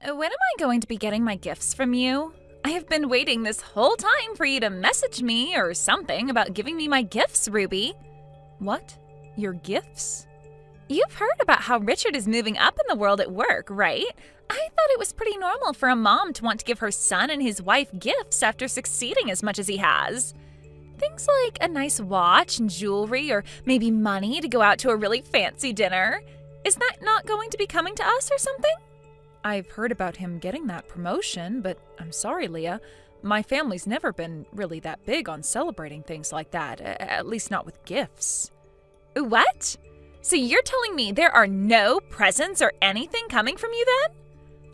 when am I going to be getting my gifts from you? I have been waiting this whole time for you to message me or something about giving me my gifts, Ruby. What? Your gifts? You've heard about how Richard is moving up in the world at work, right? I thought it was pretty normal for a mom to want to give her son and his wife gifts after succeeding as much as he has. Things like a nice watch and jewelry, or maybe money to go out to a really fancy dinner. Is that not going to be coming to us or something? I've heard about him getting that promotion, but I'm sorry, Leah. My family's never been really that big on celebrating things like that, at least not with gifts. What? So you're telling me there are no presents or anything coming from you then?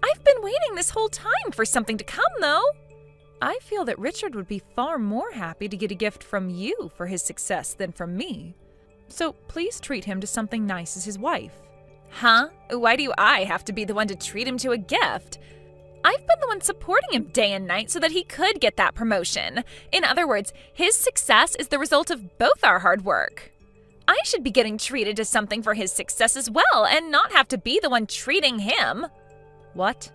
I've been waiting this whole time for something to come, though. I feel that Richard would be far more happy to get a gift from you for his success than from me. So please treat him to something nice as his wife. Huh? Why do I have to be the one to treat him to a gift? I've been the one supporting him day and night so that he could get that promotion. In other words, his success is the result of both our hard work. I should be getting treated to something for his success as well and not have to be the one treating him. What?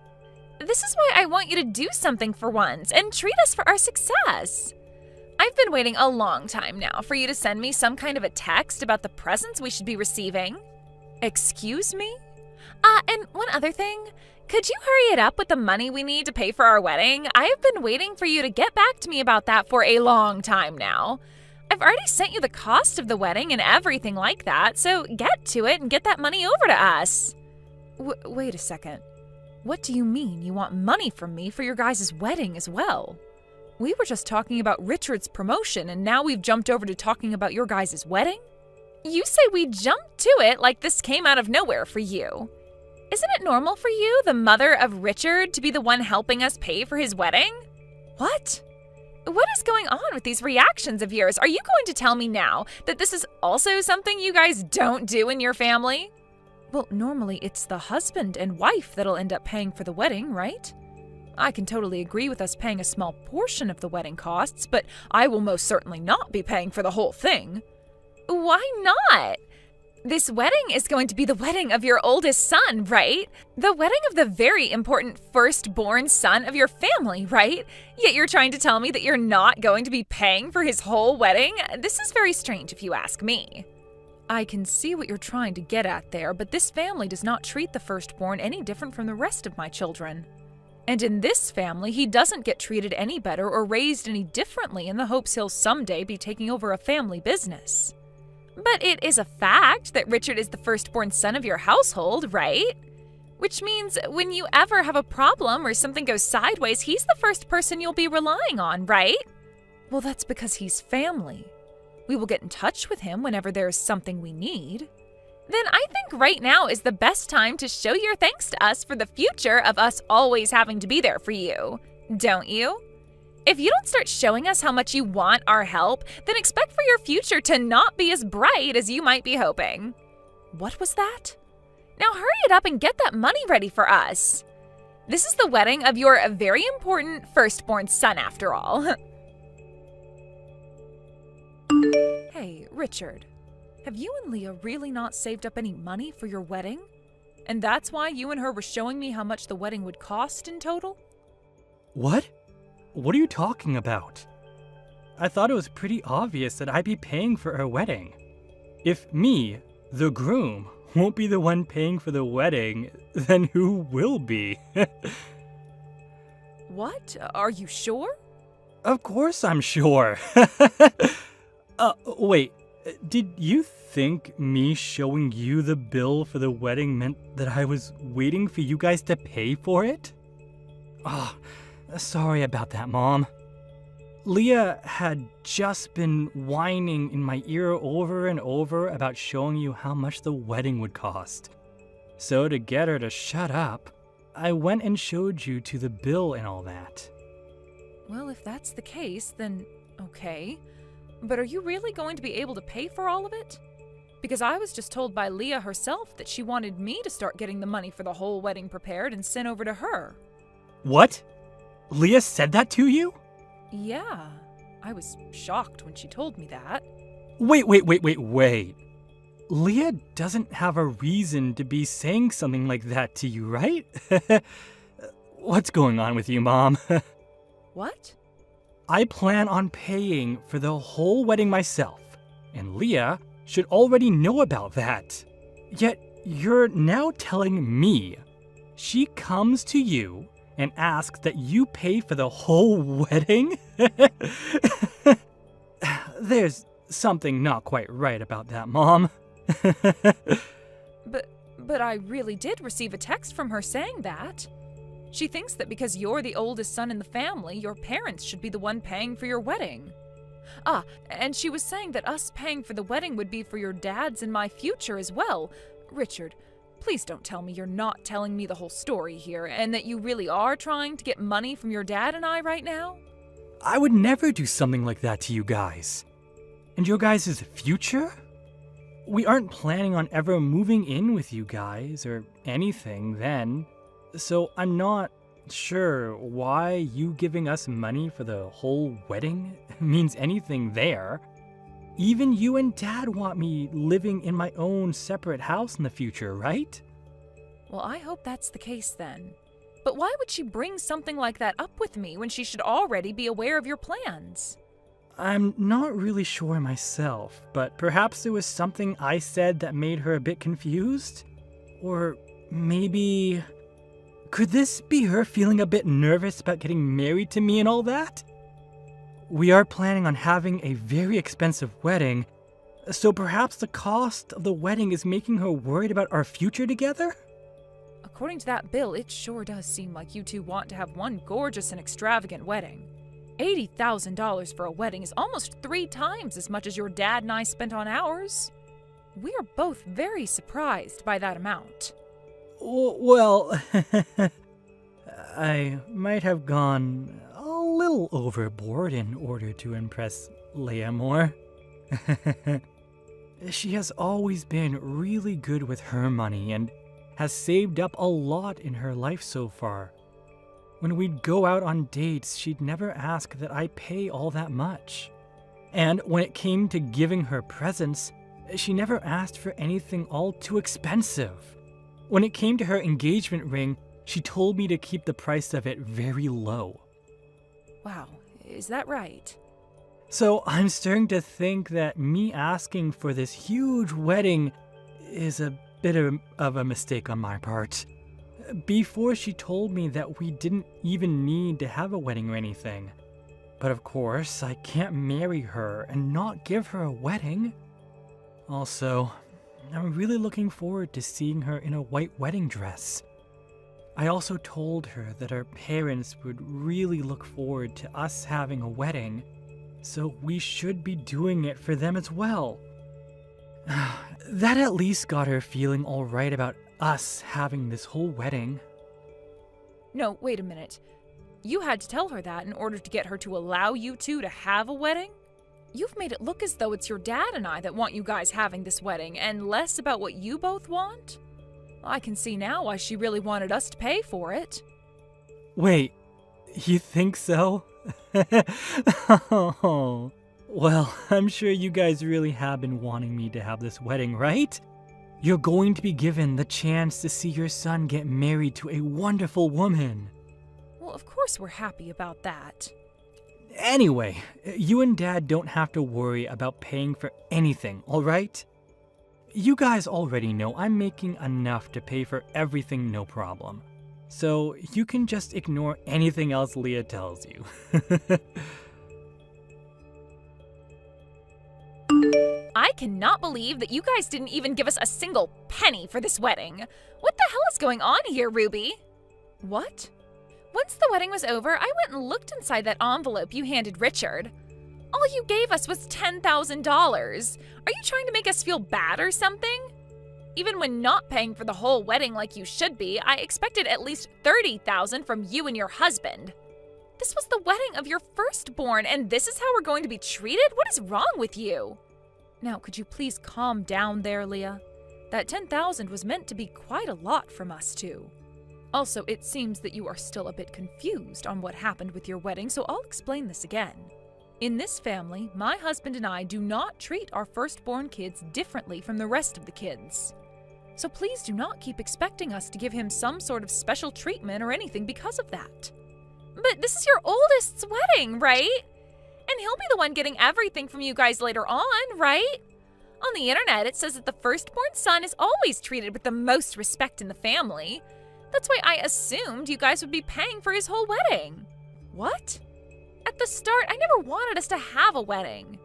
This is why I want you to do something for once and treat us for our success. I've been waiting a long time now for you to send me some kind of a text about the presents we should be receiving. Excuse me? And one other thing. Could you hurry it up with the money we need to pay for our wedding? I have been waiting for you to get back to me about that for a long time now. I've already sent you the cost of the wedding and everything like that, so get to it and get that money over to us. Wait a second. What do you mean you want money from me for your guys' wedding as well? We were just talking about Richard's promotion and now we've jumped over to talking about your guys' wedding? You say we jumped to it like this came out of nowhere for you. Isn't it normal for you, the mother of Richard, to be the one helping us pay for his wedding? What? What is going on with these reactions of yours? Are you going to tell me now that this is also something you guys don't do in your family? Well, normally it's the husband and wife that'll end up paying for the wedding, right? I can totally agree with us paying a small portion of the wedding costs, but I will most certainly not be paying for the whole thing. Why not? This wedding is going to be the wedding of your oldest son, right? The wedding of the very important firstborn son of your family, right? Yet you're trying to tell me that you're not going to be paying for his whole wedding? This is very strange if you ask me. I can see what you're trying to get at there, but this family does not treat the firstborn any different from the rest of my children. And in this family, he doesn't get treated any better or raised any differently in the hopes he'll someday be taking over a family business. But it is a fact that Richard is the firstborn son of your household, right? Which means when you ever have a problem or something goes sideways, he's the first person you'll be relying on, right? Well, that's because he's family. We will get in touch with him whenever there's something we need. Then I think right now is the best time to show your thanks to us for the future of us always having to be there for you, don't you? If you don't start showing us how much you want our help, then expect for your future to not be as bright as you might be hoping. What was that? Now hurry it up and get that money ready for us. This is the wedding of your very important firstborn son after all. Hey, Richard, have you and Leah really not saved up any money for your wedding? And that's why you and her were showing me how much the wedding would cost in total? What? What are you talking about? I thought it was pretty obvious that I'd be paying for our wedding. If me, the groom, won't be the one paying for the wedding, then who will be? What? Are you sure? Of course I'm sure. Wait, did you think me showing you the bill for the wedding meant that I was waiting for you guys to pay for it? Oh, sorry about that, Mom. Leah had just been whining in my ear over and over about showing you how much the wedding would cost. So to get her to shut up, I went and showed you to the bill and all that. Well, if that's the case, then okay. But are you really going to be able to pay for all of it? Because I was just told by Leah herself that she wanted me to start getting the money for the whole wedding prepared and sent over to her. What? Leah said that to you? Yeah, I was shocked when she told me that. Wait. Leah doesn't have a reason to be saying something like that to you, right? What's going on with you, Mom? What? I plan on paying for the whole wedding myself, and Leah should already know about that. Yet you're now telling me she comes to you and asks that you pay for the whole wedding? There's something not quite right about that, Mom. But I really did receive a text from her saying that. She thinks that because you're the oldest son in the family, your parents should be the one paying for your wedding. Ah, and she was saying that us paying for the wedding would be for your dad's and my future as well. Richard, please don't tell me you're not telling me the whole story here, and that you really are trying to get money from your dad and I right now? I would never do something like that to you guys. And your guys' future? We aren't planning on ever moving in with you guys or anything then. So I'm not sure why you giving us money for the whole wedding means anything there. Even you and Dad want me living in my own separate house in the future, right? Well, I hope that's the case then. But why would she bring something like that up with me when she should already be aware of your plans? I'm not really sure myself, but perhaps it was something I said that made her a bit confused? Or maybe... could this be her feeling a bit nervous about getting married to me and all that? We are planning on having a very expensive wedding, so perhaps the cost of the wedding is making her worried about our future together? According to that bill, it sure does seem like you two want to have one gorgeous and extravagant wedding. $80,000 for a wedding is almost 3 times as much as your dad and I spent on ours. We are both very surprised by that amount. Well, I might have gone a little overboard in order to impress Leia more. She has always been really good with her money and has saved up a lot in her life so far. When we'd go out on dates, she'd never ask that I pay all that much. And when it came to giving her presents, she never asked for anything all too expensive. When it came to her engagement ring, she told me to keep the price of it very low. Wow, is that right? So I'm starting to think that me asking for this huge wedding is a bit of a mistake on my part. Before she told me that we didn't even need to have a wedding or anything. But of course, I can't marry her and not give her a wedding. Also, I'm really looking forward to seeing her in a white wedding dress. I also told her that our parents would really look forward to us having a wedding, so we should be doing it for them as well. That at least got her feeling alright about us having this whole wedding. No, wait a minute. You had to tell her that in order to get her to allow you two to have a wedding? You've made it look as though it's your dad and I that want you guys having this wedding, and less about what you both want? I can see now why she really wanted us to pay for it. Wait, you think so? Oh, well, I'm sure you guys really have been wanting me to have this wedding, right? You're going to be given the chance to see your son get married to a wonderful woman. Well, of course we're happy about that. Anyway, you and Dad don't have to worry about paying for anything, alright? You guys already know I'm making enough to pay for everything, no problem. So you can just ignore anything else Leah tells you. I cannot believe that you guys didn't even give us a single penny for this wedding. What the hell is going on here, Ruby? What? Once the wedding was over, I went and looked inside that envelope you handed Richard. All you gave us was $10,000. Are you trying to make us feel bad or something? Even when not paying for the whole wedding like you should be, I expected at least $30,000 from you and your husband. This was the wedding of your firstborn, and this is how we're going to be treated? What is wrong with you? Now, could you please calm down there, Leah? That $10,000 was meant to be quite a lot from us two. Also, it seems that you are still a bit confused on what happened with your wedding, so I'll explain this again. In this family, my husband and I do not treat our firstborn kids differently from the rest of the kids. So please do not keep expecting us to give him some sort of special treatment or anything because of that. But this is your oldest's wedding, right? And he'll be the one getting everything from you guys later on, right? On the internet, it says that the firstborn son is always treated with the most respect in the family. That's why I assumed you guys would be paying for his whole wedding. What? At the start, I never wanted us to have a wedding.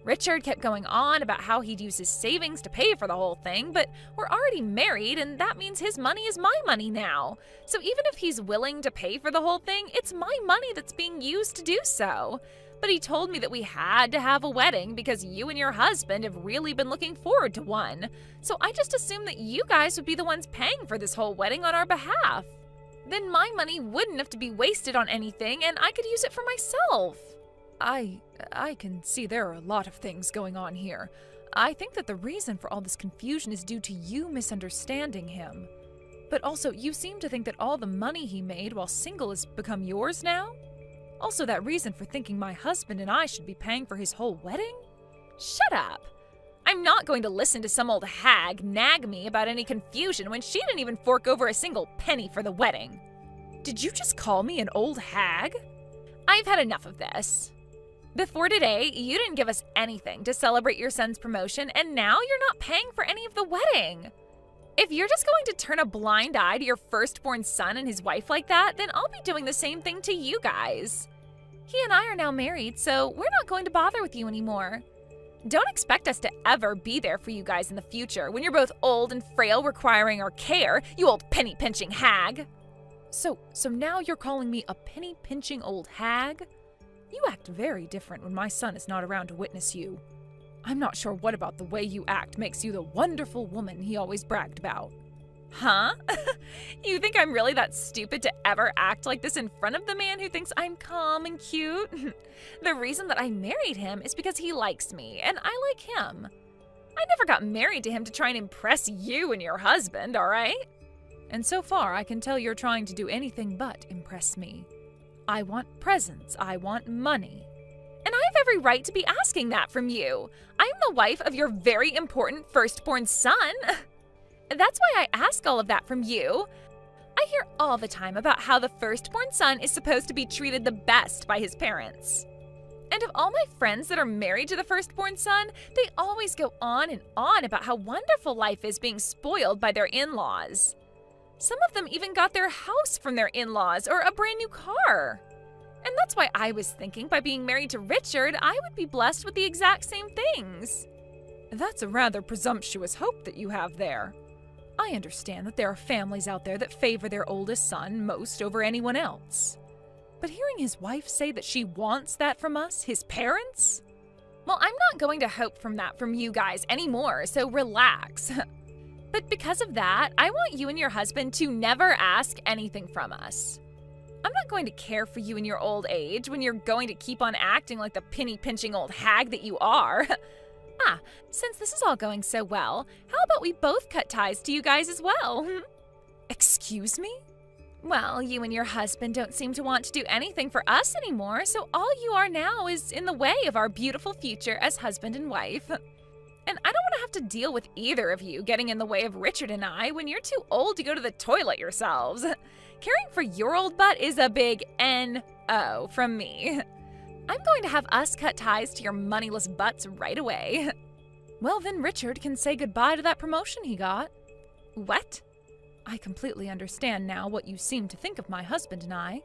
Richard kept going on about how he'd use his savings to pay for the whole thing, but we're already married, and that means his money is my money now. So even if he's willing to pay for the whole thing, it's my money that's being used to do so. But he told me that we had to have a wedding because you and your husband have really been looking forward to one. So I just assumed that you guys would be the ones paying for this whole wedding on our behalf. Then my money wouldn't have to be wasted on anything, and I could use it for myself. I can see there are a lot of things going on here. I think that the reason for all this confusion is due to you misunderstanding him. But also, you seem to think that all the money he made while single has become yours now? Also, that reason for thinking my husband and I should be paying for his whole wedding? Shut up! I'm not going to listen to some old hag nag me about any confusion when she didn't even fork over a single penny for the wedding. Did you just call me an old hag? I've had enough of this. Before today, you didn't give us anything to celebrate your son's promotion, and now you're not paying for any of the wedding. If you're just going to turn a blind eye to your firstborn son and his wife like that, then I'll be doing the same thing to you guys. He and I are now married, so we're not going to bother with you anymore. Don't expect us to ever be there for you guys in the future when you're both old and frail requiring our care, you old penny-pinching hag. So now you're calling me a penny-pinching old hag? You act very different when my son is not around to witness you. I'm not sure what about the way you act makes you the wonderful woman he always bragged about. Huh? You think I'm really that stupid to ever act like this in front of the man who thinks I'm calm and cute? The reason that I married him is because he likes me, and I like him. I never got married to him to try and impress you and your husband, all right? And so far, I can tell you're trying to do anything but impress me. I want presents. I want money. And I have every right to be asking that from you. I'm the wife of your very important firstborn son. That's why I ask all of that from you. I hear all the time about how the firstborn son is supposed to be treated the best by his parents. And of all my friends that are married to the firstborn son, they always go on and on about how wonderful life is being spoiled by their in-laws. Some of them even got their house from their in-laws or a brand new car. And that's why I was thinking by being married to Richard, I would be blessed with the exact same things. That's a rather presumptuous hope that you have there. I understand that there are families out there that favor their oldest son most over anyone else. But hearing his wife say that she wants that from us, his parents? Well, I'm not going to hope from that from you guys anymore, so relax. But because of that, I want you and your husband to never ask anything from us. I'm not going to care for you in your old age when you're going to keep on acting like the penny-pinching old hag that you are. Since this is all going so well, how about we both cut ties to you guys as well? Excuse me? Well, you and your husband don't seem to want to do anything for us anymore, so all you are now is in the way of our beautiful future as husband and wife. And I don't want to have to deal with either of you getting in the way of Richard and I when you're too old to go to the toilet yourselves. Caring for your old butt is a big N-O from me. I'm going to have us cut ties to your moneyless butts right away. Well, then Richard can say goodbye to that promotion he got. What? I completely understand now what you seem to think of my husband and I.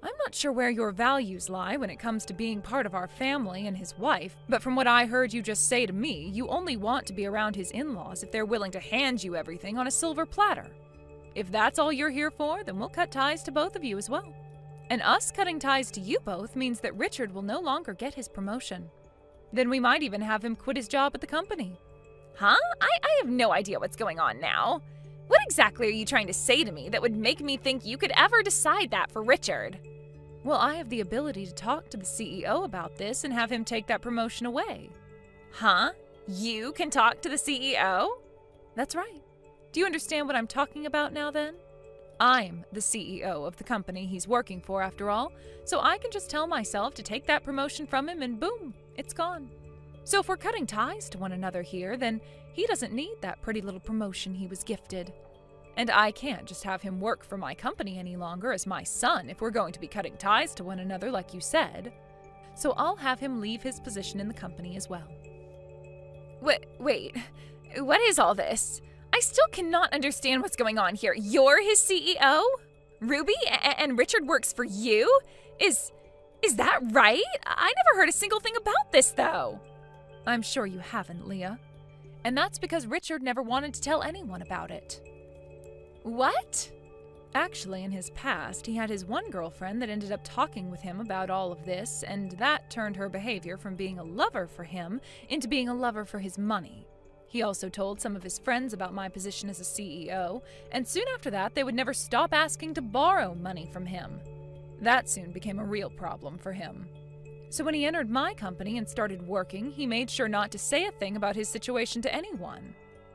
I'm not sure where your values lie when it comes to being part of our family and his wife, but from what I heard you just say to me, you only want to be around his in-laws if they're willing to hand you everything on a silver platter. If that's all you're here for, then we'll cut ties to both of you as well. And us cutting ties to you both means that Richard will no longer get his promotion. Then we might even have him quit his job at the company. Huh? I have no idea what's going on now. What exactly are you trying to say to me that would make me think you could ever decide that for Richard? Well, I have the ability to talk to the CEO about this and have him take that promotion away. Huh? You can talk to the CEO? That's right. Do you understand what I'm talking about now then? I'm the CEO of the company he's working for after all, so I can just tell myself to take that promotion from him and boom, it's gone. So if we're cutting ties to one another here, then he doesn't need that pretty little promotion he was gifted. And I can't just have him work for my company any longer as my son if we're going to be cutting ties to one another like you said. So I'll have him leave his position in the company as well. Wait, what is all this? I still cannot understand what's going on here. You're his CEO? Ruby? And Richard works for you? Is that right? I never heard a single thing about this, though. I'm sure you haven't, Leah. And that's because Richard never wanted to tell anyone about it. What? Actually, in his past, he had his one girlfriend that ended up talking with him about all of this, and that turned her behavior from being a lover for him into being a lover for his money. He also told some of his friends about my position as a CEO, and soon after that, they would never stop asking to borrow money from him. That soon became a real problem for him. So when he entered my company and started working, he made sure not to say a thing about his situation to anyone.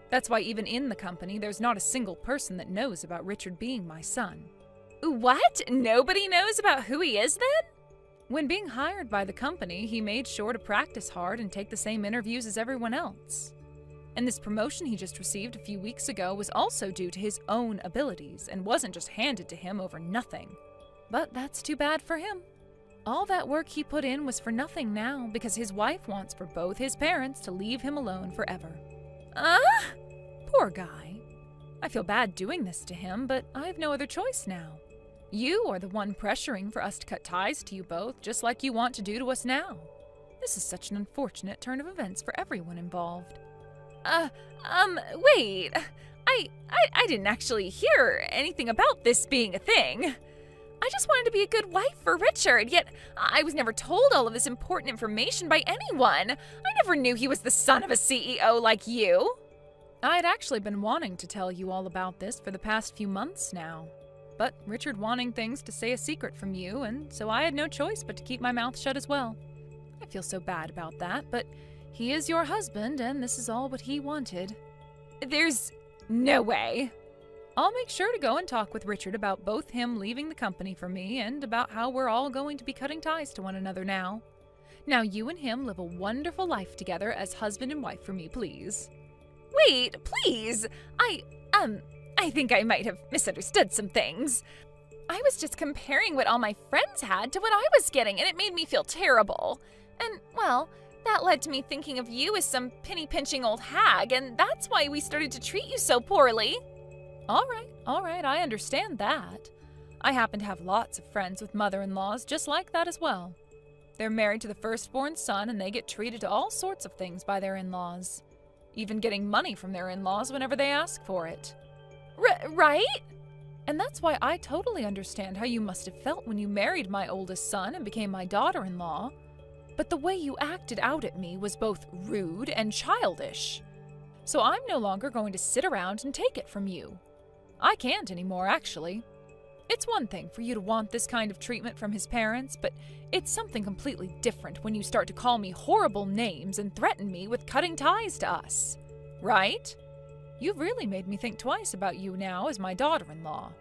That's why even in the company, there's not a single person that knows about Richard being my son. What? Nobody knows about who he is then? When being hired by the company, he made sure to practice hard and take the same interviews as everyone else. And this promotion he just received a few weeks ago was also due to his own abilities and wasn't just handed to him over nothing. But that's too bad for him. All that work he put in was for nothing now because his wife wants for both his parents to leave him alone forever. Poor guy. I feel bad doing this to him, but I have no other choice now. You are the one pressuring for us to cut ties to you both, just like you want to do to us now. This is such an unfortunate turn of events for everyone involved. Wait. I didn't actually hear anything about this being a thing. I just wanted to be a good wife for Richard, yet I was never told all of this important information by anyone. I never knew he was the son of a CEO like you. I'd actually been wanting to tell you all about this for the past few months now. But Richard wanting things to stay a secret from you, and so I had no choice but to keep my mouth shut as well. I feel so bad about that, but he is your husband, and this is all what he wanted. There's no way. I'll make sure to go and talk with Richard about both him leaving the company for me and about how we're all going to be cutting ties to one another now. Now you and him live a wonderful life together as husband and wife for me, please. Wait, please! I think I might have misunderstood some things. I was just comparing what all my friends had to what I was getting, and it made me feel terrible. And, well, that led to me thinking of you as some penny-pinching old hag, and that's why we started to treat you so poorly. All right, I understand that. I happen to have lots of friends with mother-in-laws just like that as well. They're married to the firstborn son, and they get treated to all sorts of things by their in-laws. Even getting money from their in-laws whenever they ask for it. Right? And that's why I totally understand how you must have felt when you married my oldest son and became my daughter-in-law. But the way you acted out at me was both rude and childish. So I'm no longer going to sit around and take it from you. I can't anymore, actually. It's one thing for you to want this kind of treatment from his parents, but it's something completely different when you start to call me horrible names and threaten me with cutting ties to us. Right? You've really made me think twice about you now as my daughter-in-law.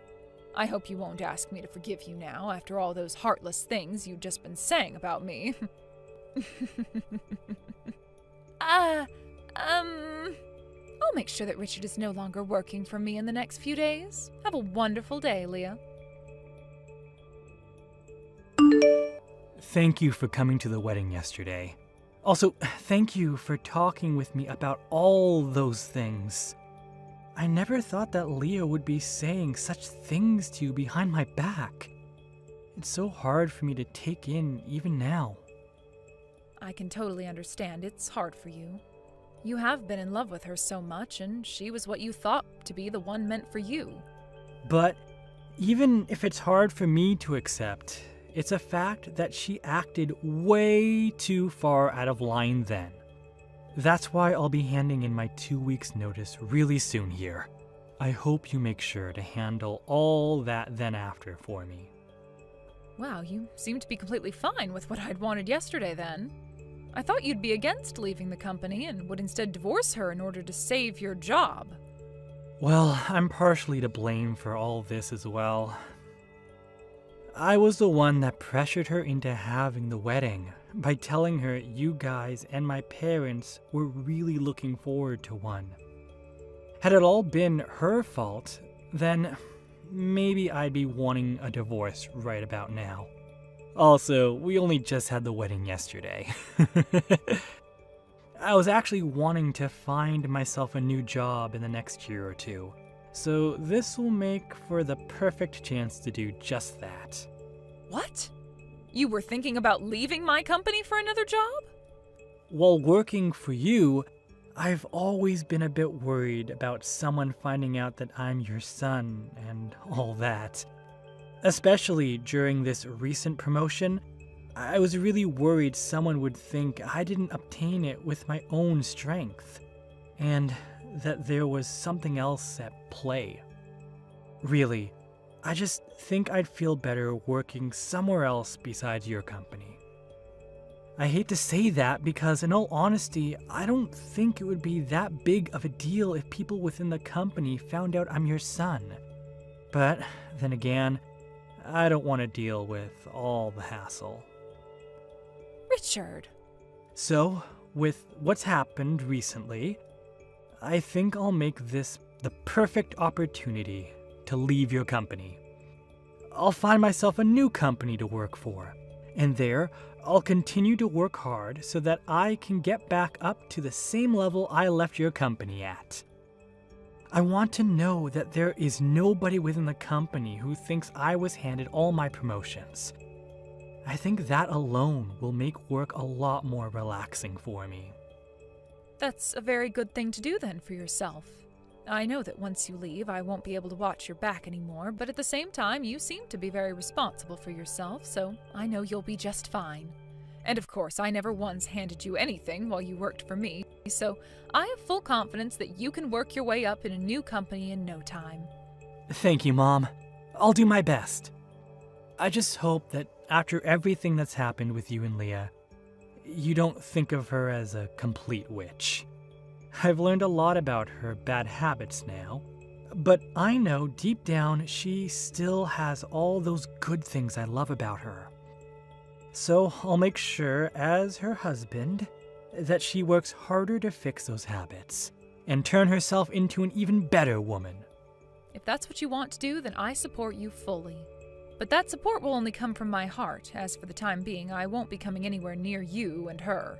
I hope you won't ask me to forgive you now after all those heartless things you've just been saying about me. I'll make sure that Richard is no longer working for me in the next few days. Have a wonderful day, Leah. Thank you for coming to the wedding yesterday. Also, thank you for talking with me about all those things. I never thought that Leah would be saying such things to you behind my back. It's so hard for me to take in even now. I can totally understand. It's hard for you. You have been in love with her so much, and she was what you thought to be the one meant for you. But even if it's hard for me to accept, it's a fact that she acted way too far out of line then. That's why I'll be handing in my 2 weeks' notice really soon here. I hope you make sure to handle all that then after for me. Wow, you seem to be completely fine with what I'd wanted yesterday then. I thought you'd be against leaving the company and would instead divorce her in order to save your job. Well, I'm partially to blame for all this as well. I was the one that pressured her into having the wedding by telling her you guys and my parents were really looking forward to one. Had it all been her fault, then maybe I'd be wanting a divorce right about now. Also, we only just had the wedding yesterday. I was actually wanting to find myself a new job in the next year or two, so this will make for the perfect chance to do just that. What? You were thinking about leaving my company for another job? While working for you, I've always been a bit worried about someone finding out that I'm your son and all that. Especially during this recent promotion, I was really worried someone would think I didn't obtain it with my own strength, and that there was something else at play. Really, I just think I'd feel better working somewhere else besides your company. I hate to say that because, in all honesty, I don't think it would be that big of a deal if people within the company found out I'm your son. But then again, I don't want to deal with all the hassle. Richard. So, with what's happened recently, I think I'll make this the perfect opportunity to leave your company. I'll find myself a new company to work for, and there I'll continue to work hard so that I can get back up to the same level I left your company at. I want to know that there is nobody within the company who thinks I was handed all my promotions. I think that alone will make work a lot more relaxing for me. That's a very good thing to do then for yourself. I know that once you leave, I won't be able to watch your back anymore, but at the same time, you seem to be very responsible for yourself, so I know you'll be just fine. And of course, I never once handed you anything while you worked for me, so I have full confidence that you can work your way up in a new company in no time. Thank you, Mom. I'll do my best. I just hope that after everything that's happened with you and Leah, you don't think of her as a complete witch. I've learned a lot about her bad habits now, but I know deep down she still has all those good things I love about her. So I'll make sure, as her husband, that she works harder to fix those habits and turn herself into an even better woman. If that's what you want to do, then I support you fully. But that support will only come from my heart, as for the time being, I won't be coming anywhere near you and her.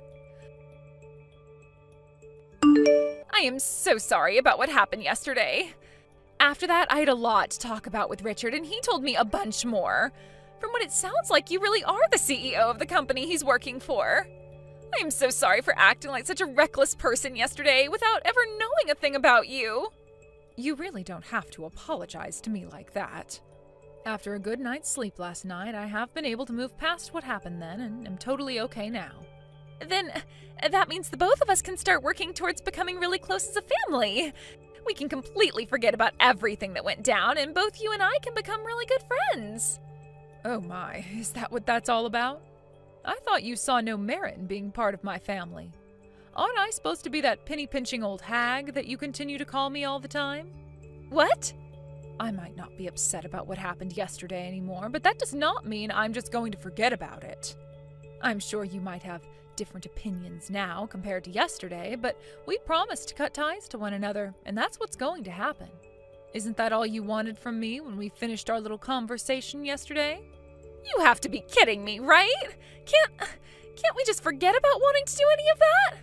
I am so sorry about what happened yesterday. After that, I had a lot to talk about with Richard, and he told me a bunch more. From what it sounds like, you really are the CEO of the company he's working for. I am so sorry for acting like such a reckless person yesterday without ever knowing a thing about you. You really don't have to apologize to me like that. After a good night's sleep last night, I have been able to move past what happened then and am totally okay now. Then that means the both of us can start working towards becoming really close as a family. We can completely forget about everything that went down, and both you and I can become really good friends. Oh my, is that what that's all about? I thought you saw no merit in being part of my family. Aren't I supposed to be that penny-pinching old hag that you continue to call me all the time? What? I might not be upset about what happened yesterday anymore, but that does not mean I'm just going to forget about it. I'm sure you might have different opinions now compared to yesterday, but we promised to cut ties to one another, and that's what's going to happen. Isn't that all you wanted from me when we finished our little conversation yesterday? You have to be kidding me, right? Can't we just forget about wanting to do any of that?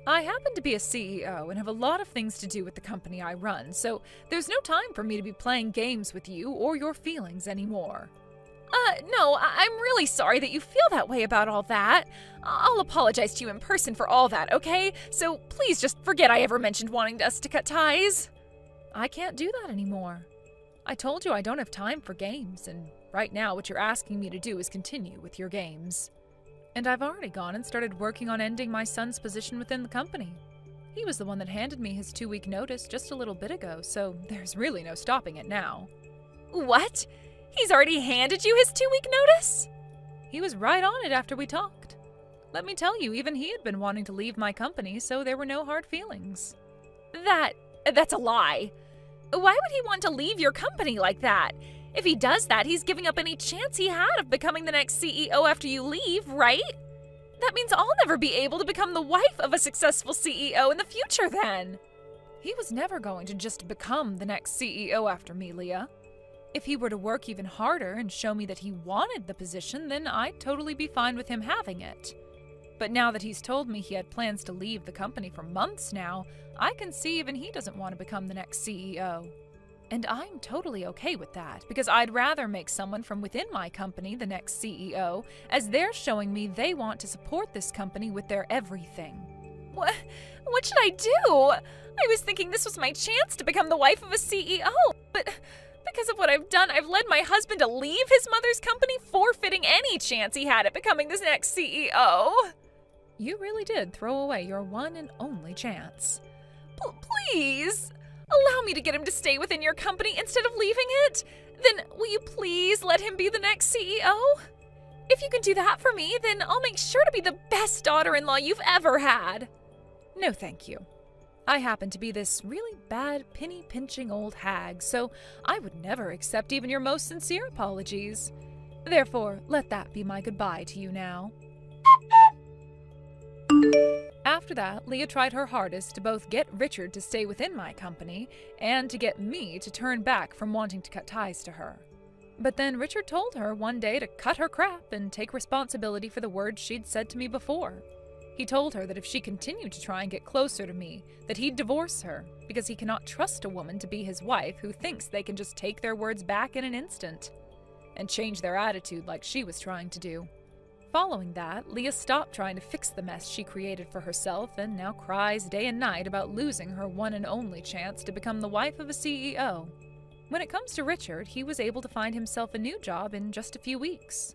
I happen to be a CEO and have a lot of things to do with the company I run, so there's no time for me to be playing games with you or your feelings anymore. No, I'm really sorry that you feel that way about all that. I'll apologize to you in person for all that, okay? So please just forget I ever mentioned wanting us to cut ties. I can't do that anymore. I told you I don't have time for games, and right now what you're asking me to do is continue with your games. And I've already gone and started working on ending my son's position within the company. He was the one that handed me his 2-week notice just a little bit ago, so there's really no stopping it now. What? He's already handed you his 2-week notice? He was right on it after we talked. Let me tell you, even he had been wanting to leave my company, so there were no hard feelings. That's a lie. Why would he want to leave your company like that? If he does that, he's giving up any chance he had of becoming the next CEO after you leave, right? That means I'll never be able to become the wife of a successful CEO in the future then. He was never going to just become the next CEO after me, Leah. If he were to work even harder and show me that he wanted the position, then I'd totally be fine with him having it. But now that he's told me he had plans to leave the company for months now, I can see even he doesn't want to become the next CEO. And I'm totally okay with that, because I'd rather make someone from within my company the next CEO, as they're showing me they want to support this company with their everything. What should I do? I was thinking this was my chance to become the wife of a CEO, but because of what I've done, I've led my husband to leave his mother's company, forfeiting any chance he had at becoming this next CEO. You really did throw away your one and only chance. Please, allow me to get him to stay within your company instead of leaving it. Then will you please let him be the next CEO? If you can do that for me, then I'll make sure to be the best daughter-in-law you've ever had. No, thank you. I happen to be this really bad, penny-pinching old hag, so I would never accept even your most sincere apologies. Therefore, let that be my goodbye to you now. After that, Leah tried her hardest to both get Richard to stay within my company and to get me to turn back from wanting to cut ties to her. But then Richard told her one day to cut her crap and take responsibility for the words she'd said to me before. He told her that if she continued to try and get closer to me, that he'd divorce her, because he cannot trust a woman to be his wife who thinks they can just take their words back in an instant and change their attitude like she was trying to do. Following that, Leah stopped trying to fix the mess she created for herself and now cries day and night about losing her one and only chance to become the wife of a CEO. When it comes to Richard, he was able to find himself a new job in just a few weeks,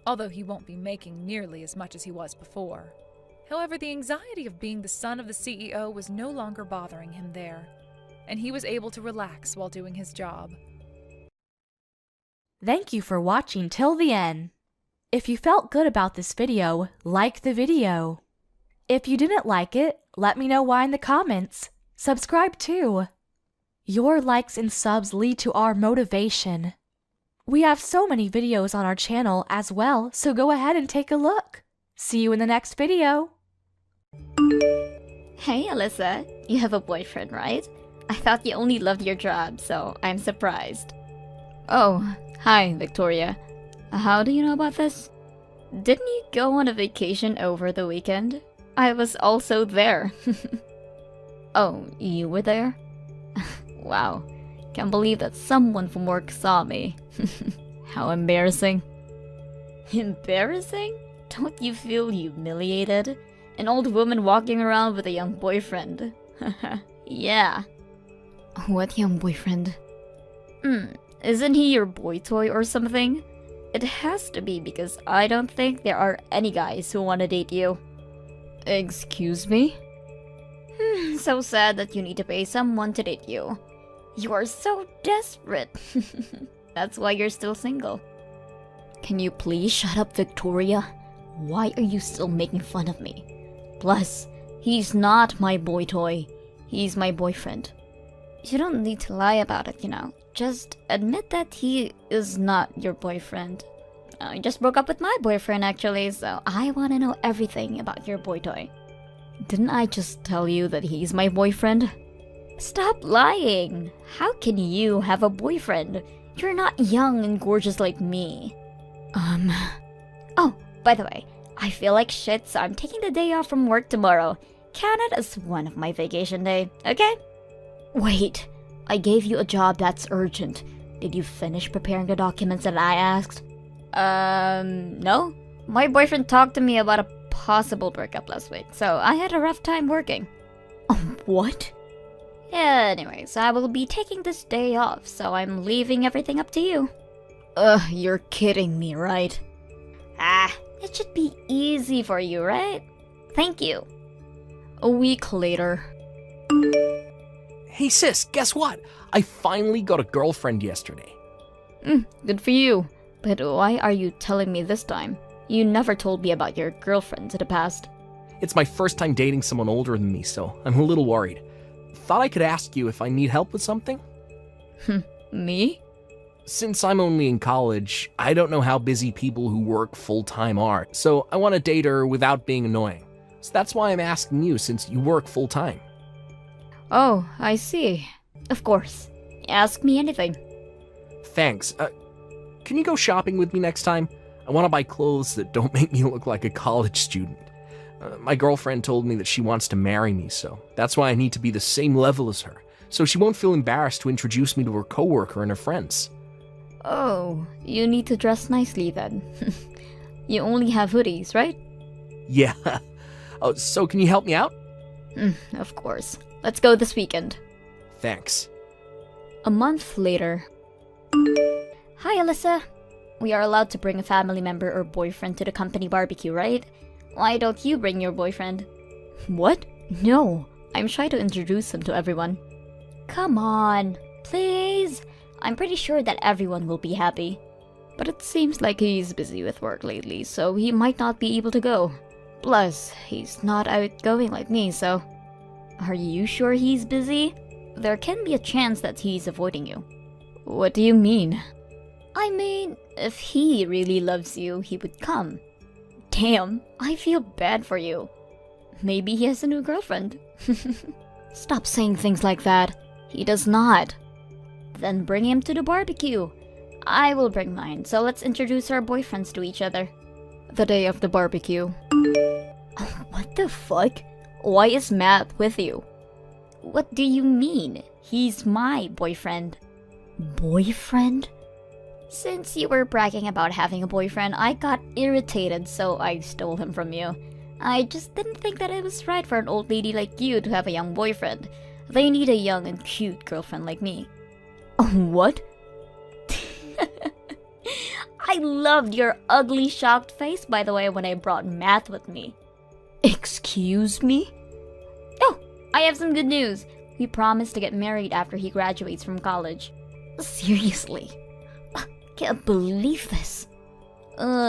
although he won't be making nearly as much as he was before. However, the anxiety of being the son of the CEO was no longer bothering him there, and he was able to relax while doing his job. Thank you for watching till the end. If you felt good about this video, like the video. If you didn't like it, let me know why in the comments. Subscribe too. Your likes and subs lead to our motivation. We have so many videos on our channel as well, so go ahead and take a look. See you in the next video. Hey Alyssa, you have a boyfriend, right? I thought you only loved your job, so I'm surprised. Oh, hi Victoria. How do you know about this? Didn't you go on a vacation over the weekend? I was also there. Oh, you were there? Wow, can't believe that someone from work saw me. How embarrassing. Embarrassing? Don't you feel humiliated? An old woman walking around with a young boyfriend. Yeah. What young boyfriend? Isn't he your boy toy or something? It has to be because I don't think there are any guys who want to date you. Excuse me? So sad that you need to pay someone to date you. You are so desperate. That's why you're still single. Can you please shut up, Victoria? Why are you still making fun of me? Plus, he's not my boy toy. He's my boyfriend. You don't need to lie about it, you know. Just admit that he is not your boyfriend. I just broke up with my boyfriend actually, so I want to know everything about your boy toy. Didn't I just tell you that he's my boyfriend? Stop lying! How can you have a boyfriend? You're not young and gorgeous like me. Oh, by the way, I feel like shit, so I'm taking the day off from work tomorrow. Count it as one of my vacation day, okay? Wait, I gave you a job that's urgent. Did you finish preparing the documents that I asked? No. My boyfriend talked to me about a possible breakup last week, so I had a rough time working. What? Anyways, I will be taking this day off, so I'm leaving everything up to you. You're kidding me, right? It should be easy for you, right? Thank you. A week later. Hey sis, guess what? I finally got a girlfriend yesterday. Good for you. But why are you telling me this time? You never told me about your girlfriends in the past. It's my first time dating someone older than me, so I'm a little worried. Thought I could ask you if I need help with something? Me? Since I'm only in college, I don't know how busy people who work full-time are, so I want to date her without being annoying. So that's why I'm asking you, since you work full-time. Oh, I see. Of course. Ask me anything. Thanks. Can you go shopping with me next time? I want to buy clothes that don't make me look like a college student. My girlfriend told me that she wants to marry me, so that's why I need to be the same level as her, so she won't feel embarrassed to introduce me to her coworker and her friends. Oh, you need to dress nicely then. You only have hoodies, right? Yeah. Oh, so can you help me out? Of course. Let's go this weekend. Thanks. A month later. Hi, Alyssa. We are allowed to bring a family member or boyfriend to the company barbecue, right? Why don't you bring your boyfriend? What? No. I'm shy to introduce him to everyone. Come on, please. I'm pretty sure that everyone will be happy. But it seems like he's busy with work lately, so he might not be able to go. Plus, he's not outgoing like me, so... Are you sure he's busy? There can be a chance that he's avoiding you. What do you mean? I mean, if he really loves you, he would come. Damn, I feel bad for you. Maybe he has a new girlfriend. Stop saying things like that. He does not. Then bring him to the barbecue. I will bring mine, so let's introduce our boyfriends to each other. The day of the barbecue. What the fuck? Why is Matt with you? What do you mean? He's my boyfriend. Boyfriend? Since you were bragging about having a boyfriend, I got irritated, so I stole him from you. I just didn't think that it was right for an old lady like you to have a young boyfriend. They need a young and cute girlfriend like me. What? I loved your ugly, shocked face, by the way, when I brought Matt with me. Excuse me? Oh, I have some good news. We promised to get married after he graduates from college. Seriously? Can't believe this.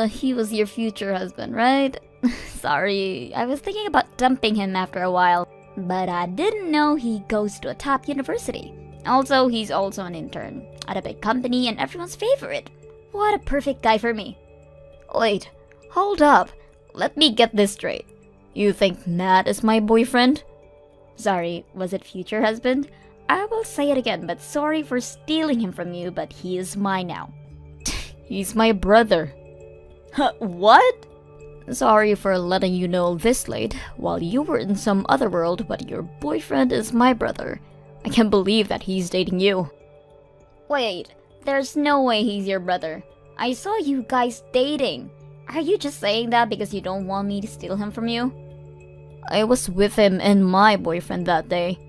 He was your future husband, right? Sorry, I was thinking about dumping him after a while. But I didn't know he goes to a top university. Also, he's also an intern at a big company and everyone's favorite. What a perfect guy for me. Wait, hold up. Let me get this straight. You think Matt is my boyfriend? Sorry, was it future husband? I will say it again, but sorry for stealing him from you, but he is mine now. He's my brother. What? Sorry for letting you know this late, while you were in some other world, but your boyfriend is my brother. I can't believe that he's dating you. Wait, there's no way he's your brother. I saw you guys dating. Are you just saying that because you don't want me to steal him from you? I was with him and my boyfriend that day.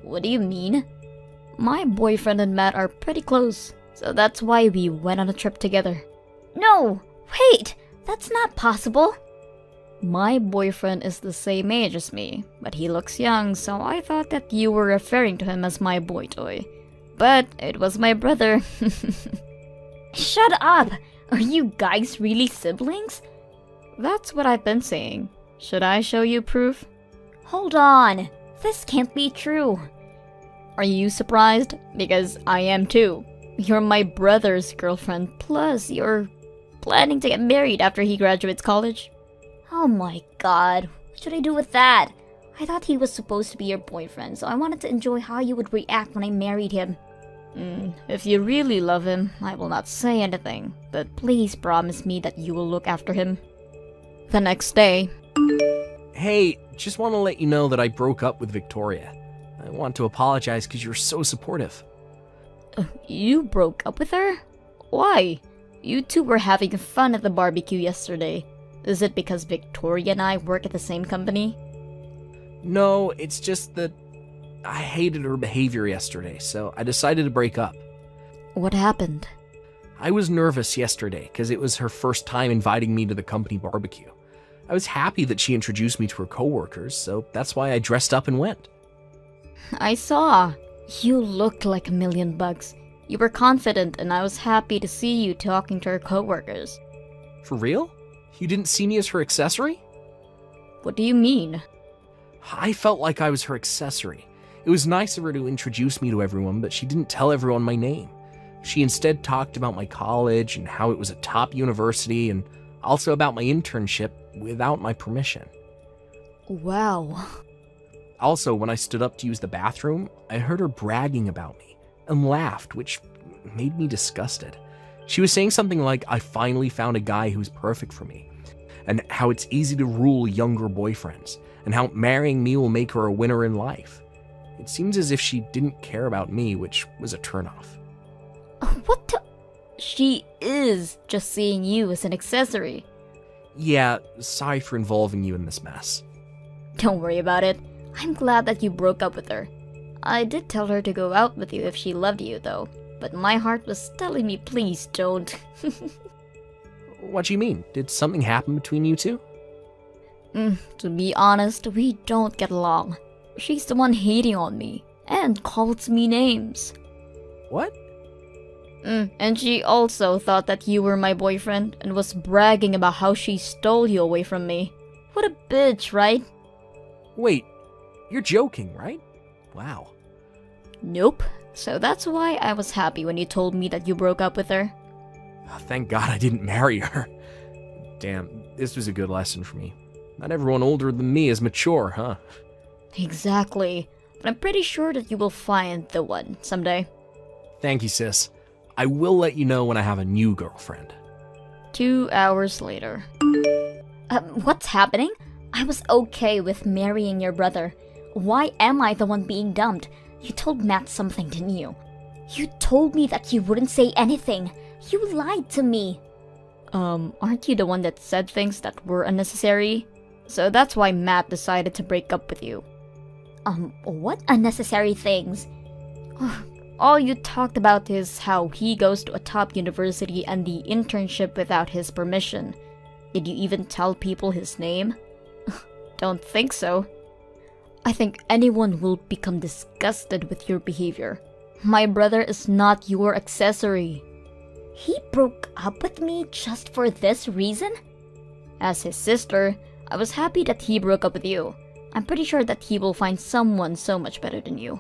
What do you mean? My boyfriend and Matt are pretty close, so that's why we went on a trip together. No! Wait! That's not possible! My boyfriend is the same age as me, but he looks young, so I thought that you were referring to him as my boy toy. But it was my brother. Shut up! Are you guys really siblings? That's what I've been saying. Should I show you proof? Hold on! This can't be true. Are you surprised? Because I am too. You're my brother's girlfriend, plus you're planning to get married after he graduates college. Oh my god, what should I do with that? I thought he was supposed to be your boyfriend, so I wanted to enjoy how you would react when I married him. If you really love him, I will not say anything, but please promise me that you will look after him. The next day. Hey, just want to let you know that I broke up with Victoria. I want to apologize because you're so supportive. You broke up with her? Why? You two were having fun at the barbecue yesterday. Is it because Victoria and I work at the same company? No, it's just that I hated her behavior yesterday, so I decided to break up. What happened? I was nervous yesterday because it was her first time inviting me to the company barbecue. I was happy that she introduced me to her coworkers, so that's why I dressed up and went. I saw. You looked like $1,000,000. You were confident, and I was happy to see you talking to her coworkers. For real? You didn't see me as her accessory? What do you mean? I felt like I was her accessory. It was nice of her to introduce me to everyone, but she didn't tell everyone my name. She instead talked about my college and how it was a top university, and also about my internship without my permission. Wow. Also, when I stood up to use the bathroom, I heard her bragging about me and laughed, which made me disgusted. She was saying something like, I finally found a guy who's perfect for me, and how it's easy to rule younger boyfriends, and how marrying me will make her a winner in life. It seems as if she didn't care about me, which was a turnoff. What the? She is just seeing you as an accessory. Yeah, sorry for involving you in this mess. Don't worry about it. I'm glad that you broke up with her. I did tell her to go out with you if she loved you, though. But my heart was telling me, please don't. What do you mean? Did something happen between you two? To be honest, we don't get along. She's the one hating on me and calls me names. What? And she also thought that you were my boyfriend and was bragging about how she stole you away from me. What a bitch, right? Wait, you're joking, right? Wow. Nope. So that's why I was happy when you told me that you broke up with her. Oh, thank God I didn't marry her. Damn, this was a good lesson for me. Not everyone older than me is mature, huh? Exactly. But I'm pretty sure that you will find the one someday. Thank you, sis. I will let you know when I have a new girlfriend. 2 hours later. What's happening? I was okay with marrying your brother. Why am I the one being dumped? You told Matt something, didn't you? You told me that you wouldn't say anything. You lied to me. Aren't you the one that said things that were unnecessary? So that's why Matt decided to break up with you. What unnecessary things? All you talked about is how he goes to a top university and the internship without his permission. Did you even tell people his name? Don't think so. I think anyone will become disgusted with your behavior. My brother is not your accessory. He broke up with me just for this reason? As his sister, I was happy that he broke up with you. I'm pretty sure that he will find someone so much better than you.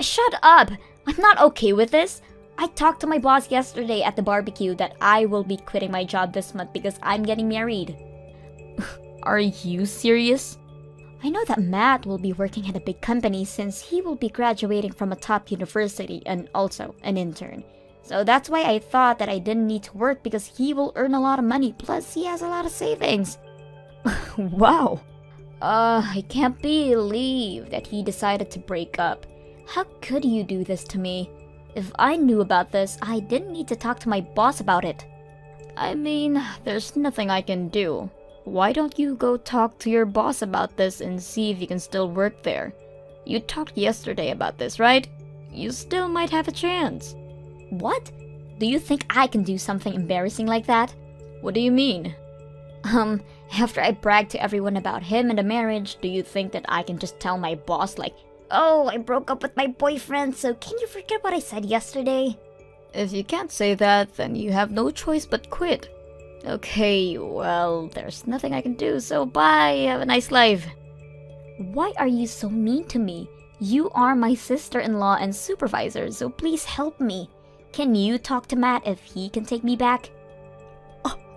Shut up! I'm not okay with this. I talked to my boss yesterday at the barbecue that I will be quitting my job this month because I'm getting married. Are you serious? I know that Matt will be working at a big company since he will be graduating from a top university and also an intern. So that's why I thought that I didn't need to work because he will earn a lot of money, plus he has a lot of savings. Wow. I can't believe that he decided to break up. How could you do this to me? If I knew about this, I didn't need to talk to my boss about it. I mean, there's nothing I can do. Why don't you go talk to your boss about this and see if you can still work there? You talked yesterday about this, right? You still might have a chance. What? Do you think I can do something embarrassing like that? What do you mean? After I bragged to everyone about him and the marriage, do you think that I can just tell my boss like, oh, I broke up with my boyfriend, so can you forget what I said yesterday? If you can't say that, then you have no choice but quit. Okay, well, there's nothing I can do, so bye, have a nice life. Why are you so mean to me? You are my sister-in-law and supervisor, so please help me. Can you talk to Matt if he can take me back?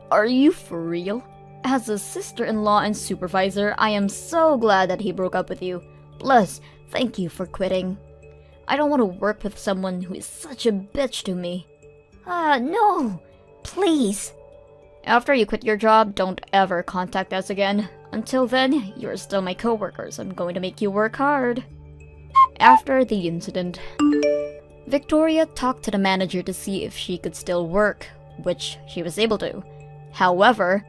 Are you for real? As a sister-in-law and supervisor, I am so glad that he broke up with you. Plus, thank you for quitting. I don't want to work with someone who is such a bitch to me. No! Please! After you quit your job, don't ever contact us again. Until then, you're still my coworkers. I'm going to make you work hard. After the incident, Victoria talked to the manager to see if she could still work, which she was able to. However,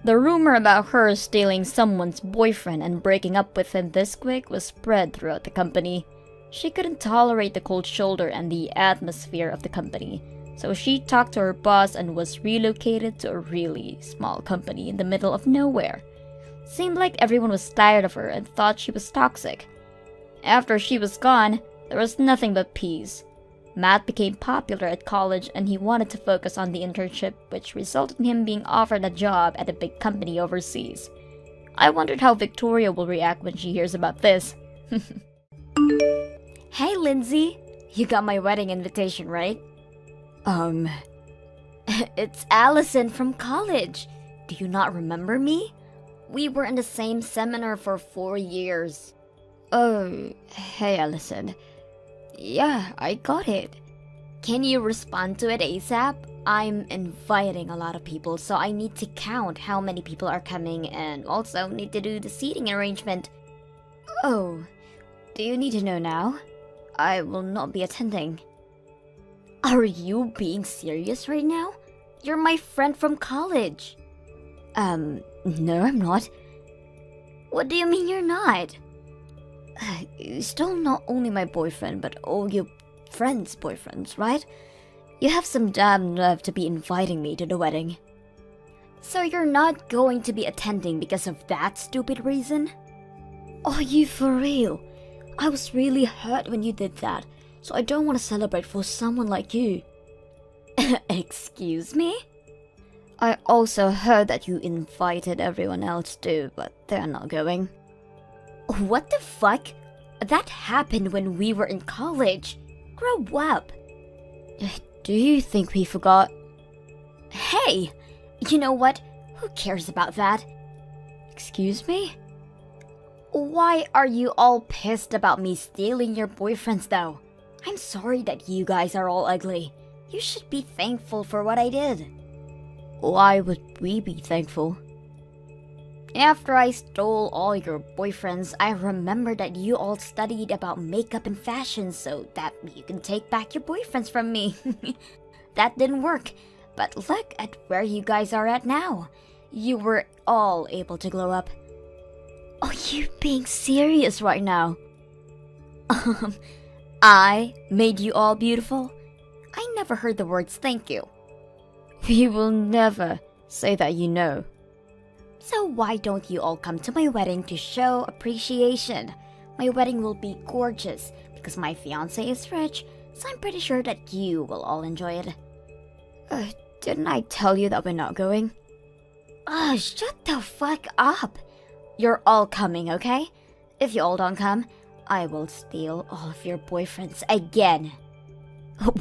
the rumor about her stealing someone's boyfriend and breaking up with him this quick was spread throughout the company. She couldn't tolerate the cold shoulder and the atmosphere of the company, so she talked to her boss and was relocated to a really small company in the middle of nowhere. Seemed like everyone was tired of her and thought she was toxic. After she was gone, there was nothing but peace. Matt became popular at college and he wanted to focus on the internship, which resulted in him being offered a job at a big company overseas. I wondered how Victoria will react when she hears about this. Hey Lindsay, you got my wedding invitation, right? Um, it's Allison from college. Do you not remember me? We were in the same seminar for 4 years. Oh, hey Allison. Yeah, I got it. Can you respond to it ASAP? I'm inviting a lot of people, so I need to count how many people are coming and also need to do the seating arrangement. Oh, do you need to know now? I will not be attending. Are you being serious right now? You're my friend from college. No, I'm not. What do you mean you're not? You're still not only my boyfriend, but all your friends' boyfriends, right? You have some damn nerve to be inviting me to the wedding. So you're not going to be attending because of that stupid reason? Are you for real? I was really hurt when you did that, so I don't want to celebrate for someone like you. Excuse me? I also heard that you invited everyone else too, but they're not going. What the fuck? That happened when we were in college. Grow up. Do you think we forgot? Hey! You know what? Who cares about that? Excuse me? Why are you all pissed about me stealing your boyfriends though? I'm sorry that you guys are all ugly. You should be thankful for what I did. Why would we be thankful? After I stole all your boyfriends, I remembered that you all studied about makeup and fashion so that you can take back your boyfriends from me. That didn't work, but look at where you guys are at now. You were all able to glow up. Are you being serious right now? I made you all beautiful? I never heard the words thank you. We will never say that, you know. So why don't you all come to my wedding to show appreciation? My wedding will be gorgeous because my fiancé is rich, so I'm pretty sure that you will all enjoy it. Didn't I tell you that we're not going? Shut the fuck up. You're all coming, okay? If you all don't come, I will steal all of your boyfriends again.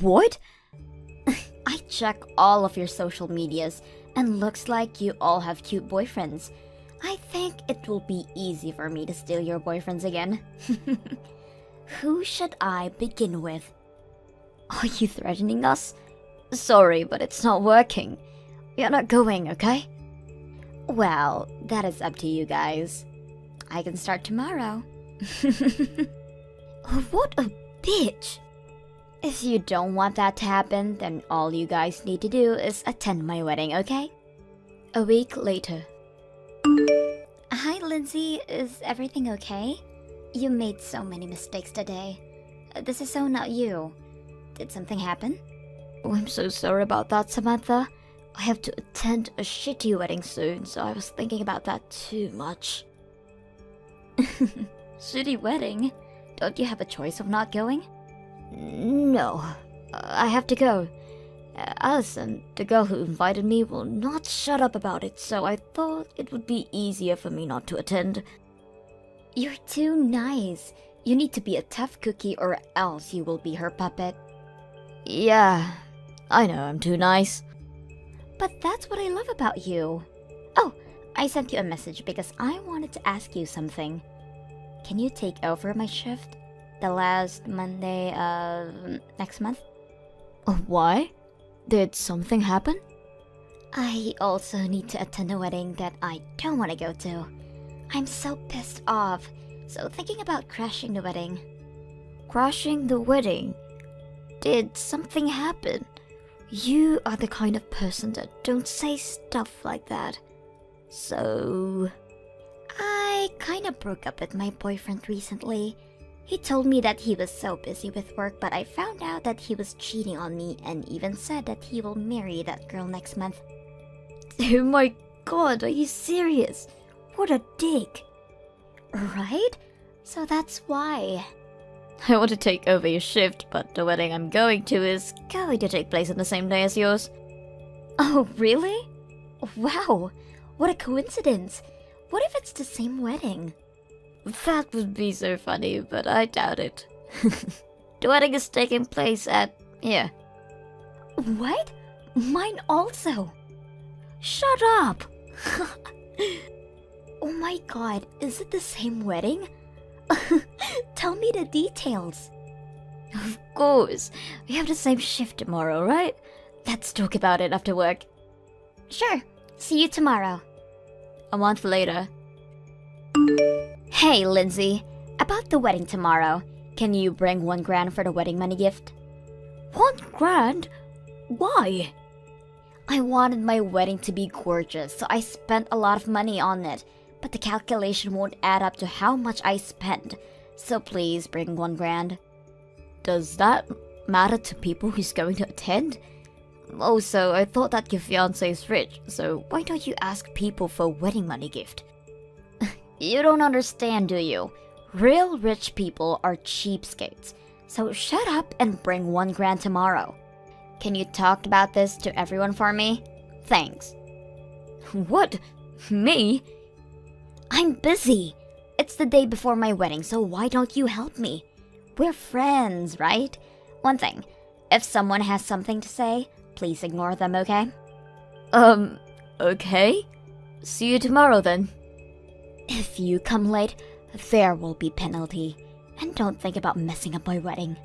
What? I check all of your social medias and looks like you all have cute boyfriends. I think it will be easy for me to steal your boyfriends again. Who should I begin with? Are you threatening us? Sorry, but it's not working. You're not going, okay? Well, that is up to you guys. I can start tomorrow. What a bitch! If you don't want that to happen, then all you guys need to do is attend my wedding, okay? A week later. Hi, Lindsay. Is everything okay? You made so many mistakes today. This is so not you. Did something happen? Oh, I'm so sorry about that, Samantha. I have to attend a shitty wedding soon, so I was thinking about that too much. Shitty wedding? Don't you have a choice of not going? No, I have to go. Allison, the girl who invited me, will not shut up about it, so I thought it would be easier for me not to attend. You're too nice. You need to be a tough cookie or else you will be her puppet. Yeah, I know I'm too nice. But that's what I love about you. Oh, I sent you a message because I wanted to ask you something. Can you take over my shift? The last Monday of next month? Why? Did something happen? I also need to attend a wedding that I don't want to go to. I'm so pissed off, so thinking about crashing the wedding. Crashing the wedding? Did something happen? You are the kind of person that don't say stuff like that. So... I kinda broke up with my boyfriend recently. He told me that he was so busy with work, but I found out that he was cheating on me and even said that he will marry that girl next month. Oh my god, are you serious? What a dick. Right? So that's why. I want to take over your shift, but the wedding I'm going to is going to take place on the same day as yours. Oh, really? Wow, what a coincidence. What if it's the same wedding? That would be so funny, but I doubt it. The wedding is taking place at here. What? Mine also. Shut up! Oh my god, is it the same wedding? Tell me the details. Of course. We have the same shift tomorrow, right? Let's talk about it after work. Sure. See you tomorrow. A month later. Hey, Lindsay. About the wedding tomorrow. Can you bring $1,000 for the wedding money gift? $1,000? Why? I wanted my wedding to be gorgeous, so I spent a lot of money on it. But the calculation won't add up to how much I spent. So please bring $1,000. Does that matter to people who's going to attend? Also, I thought that your fiancé is rich, so why don't you ask people for a wedding money gift? You don't understand, do you? Real rich people are cheapskates. So shut up and bring $1,000 tomorrow. Can you talk about this to everyone for me? Thanks. What? Me? I'm busy. It's the day before my wedding, so why don't you help me? We're friends, right? One thing, if someone has something to say, please ignore them, okay? Okay. See you tomorrow then. If you come late, there will be penalty. And don't think about messing up my wedding.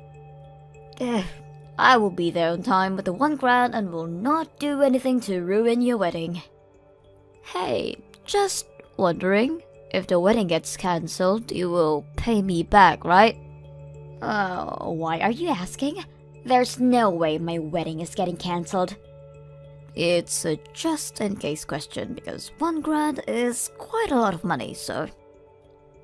I will be there on time with the $1,000 and will not do anything to ruin your wedding. Hey, just wondering, if the wedding gets cancelled, you will pay me back, right? Why are you asking? There's no way my wedding is getting cancelled. It's a just-in-case question, because $1,000 is quite a lot of money, so...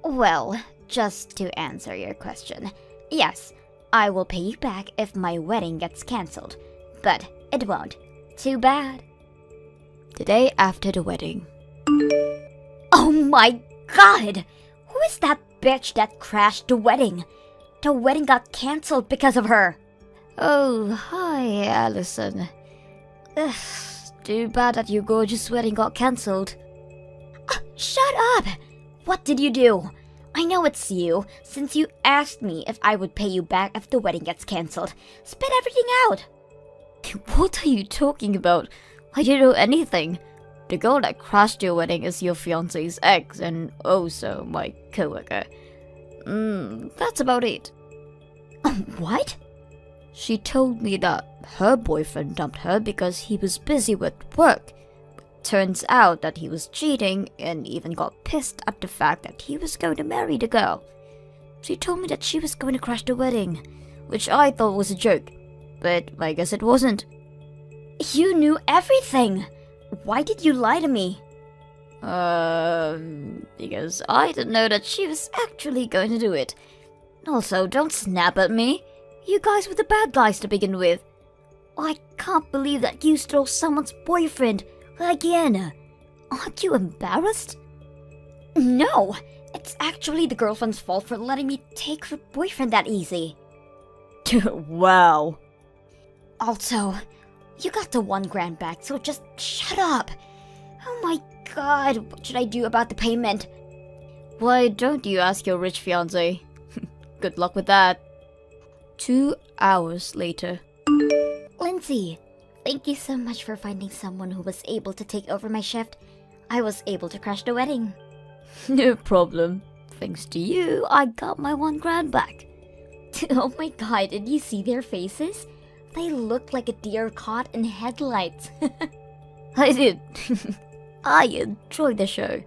Well, just to answer your question, yes, I will pay you back if my wedding gets cancelled. But it won't. Too bad. The day after the wedding. Oh my god! Who is that bitch that crashed the wedding? The wedding got cancelled because of her. Oh, hi, Allison. Ugh, too bad that your gorgeous wedding got cancelled. Shut up! What did you do? I know it's you, since you asked me if I would pay you back if the wedding gets cancelled. Spit everything out! What are you talking about? I didn't know anything. The girl that crashed your wedding is your fiancé's ex and also my coworker. That's about it. What? She told me that her boyfriend dumped her because he was busy with work. Turns out that he was cheating and even got pissed at the fact that he was going to marry the girl. She told me that she was going to crash the wedding, which I thought was a joke, but I guess it wasn't. You knew everything! Why did you lie to me? Because I didn't know that she was actually going to do it. Also, don't snap at me. You guys were the bad guys to begin with. I can't believe that you stole someone's boyfriend. Again. Aren't you embarrassed? No, it's actually the girlfriend's fault for letting me take her boyfriend that easy. Wow. Also, you got the $1,000 back, so just shut up. Oh my god, what should I do about the payment? Why don't you ask your rich fiancé? Good luck with that. 2 hours later. Lindsay, thank you so much for finding someone who was able to take over my shift. I was able to crash the wedding. No problem. Thanks to you, I got my $1,000 back. Oh my god, did you see their faces? They looked like a deer caught in headlights. I did. I enjoyed the show.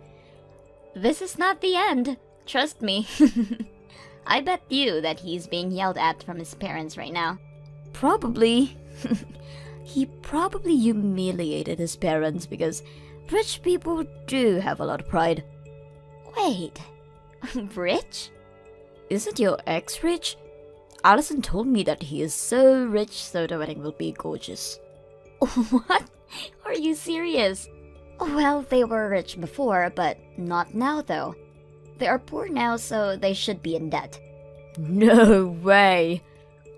This is not the end. Trust me. I bet you that he's being yelled at from his parents right now. Probably. He probably humiliated his parents because rich people do have a lot of pride. Wait. Rich? Isn't your ex rich? Allison told me that he is so rich so the wedding will be gorgeous. What? Are you serious? Well, they were rich before, but not now though. They are poor now, so they should be in debt. No way!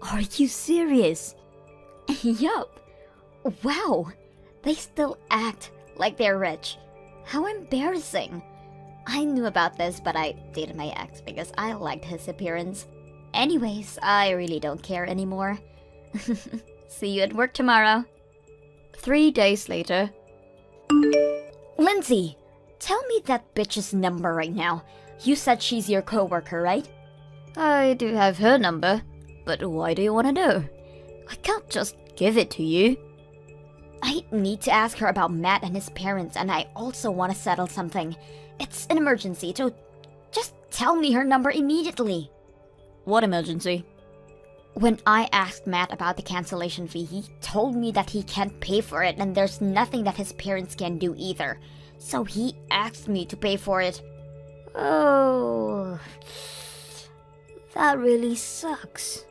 Are you serious? Yup. Wow, they still act like they're rich. How embarrassing. I knew about this, but I dated my ex because I liked his appearance. Anyways, I really don't care anymore. See you at work tomorrow. 3 days later. Lindsay, tell me that bitch's number right now. You said she's your coworker, right? I do have her number, but why do you want to know? I can't just give it to you. I need to ask her about Matt and his parents, and I also want to settle something. It's an emergency, so just tell me her number immediately. What emergency? When I asked Matt about the cancellation fee, he told me that he can't pay for it and there's nothing that his parents can do either. So he asked me to pay for it. Oh, that really sucks.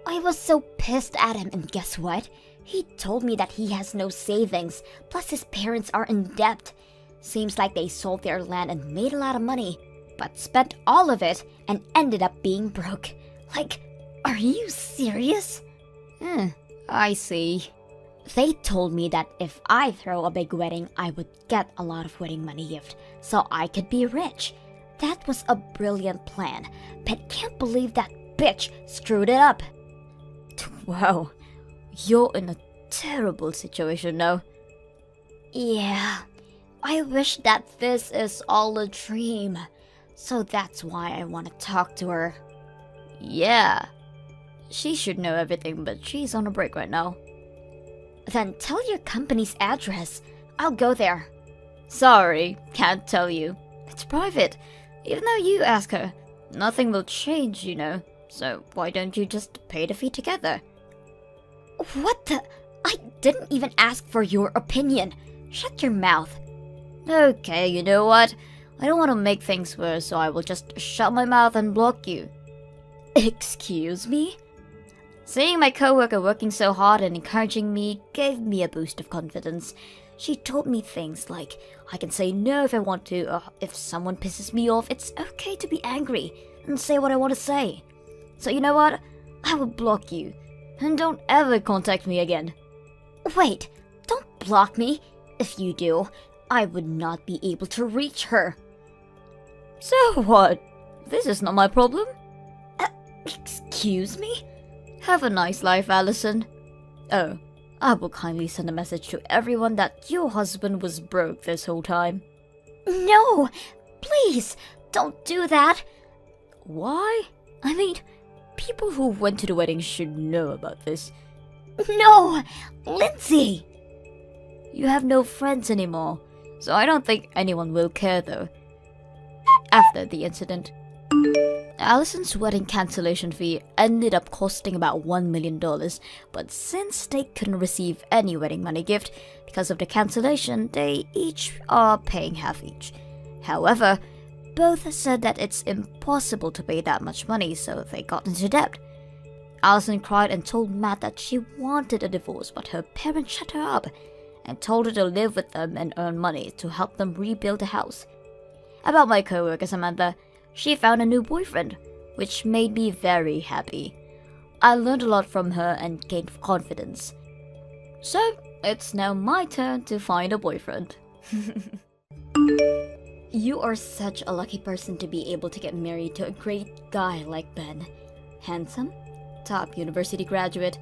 I was so pissed at him, and guess what? He told me that he has no savings, plus his parents are in debt. Seems like they sold their land and made a lot of money, but spent all of it and ended up being broke. Like, are you serious? I see. They told me that if I throw a big wedding, I would get a lot of wedding money gift, so I could be rich. That was a brilliant plan, but can't believe that bitch screwed it up. Wow, you're in a terrible situation now. Yeah, I wish that this is all a dream. So that's why I want to talk to her. Yeah, she should know everything, but she's on a break right now. Then tell your company's address. I'll go there. Sorry, can't tell you. It's private. Even though you ask her, nothing will change, you know. So why don't you just pay the fee together? What the? I didn't even ask for your opinion. Shut your mouth. Okay, you know what? I don't want to make things worse, so I will just shut my mouth and block you. Excuse me? Seeing my coworker working so hard and encouraging me gave me a boost of confidence. She told me things like, I can say no if I want to, or if someone pisses me off, it's okay to be angry and say what I want to say. So you know what? I will block you. And don't ever contact me again. Wait, don't block me. If you do, I would not be able to reach her. So what? This is not my problem. Excuse me? Have a nice life, Allison. Oh, I will kindly send a message to everyone that your husband was broke this whole time. No! Please, don't do that. Why? I mean, people who went to the wedding should know about this. No! Lindsay! You have no friends anymore, so I don't think anyone will care though. After the incident, Allison's wedding cancellation fee ended up costing about $1 million, but since they couldn't receive any wedding money gift because of the cancellation, they each are paying half each. However, both said that it's impossible to pay that much money, so they got into debt. Allison cried and told Matt that she wanted a divorce, but her parents shut her up and told her to live with them and earn money to help them rebuild the house. About my coworker Samantha, she found a new boyfriend, which made me very happy. I learned a lot from her and gained confidence. So, it's now my turn to find a boyfriend. You are such a lucky person to be able to get married to a great guy like Ben. Handsome, top university graduate,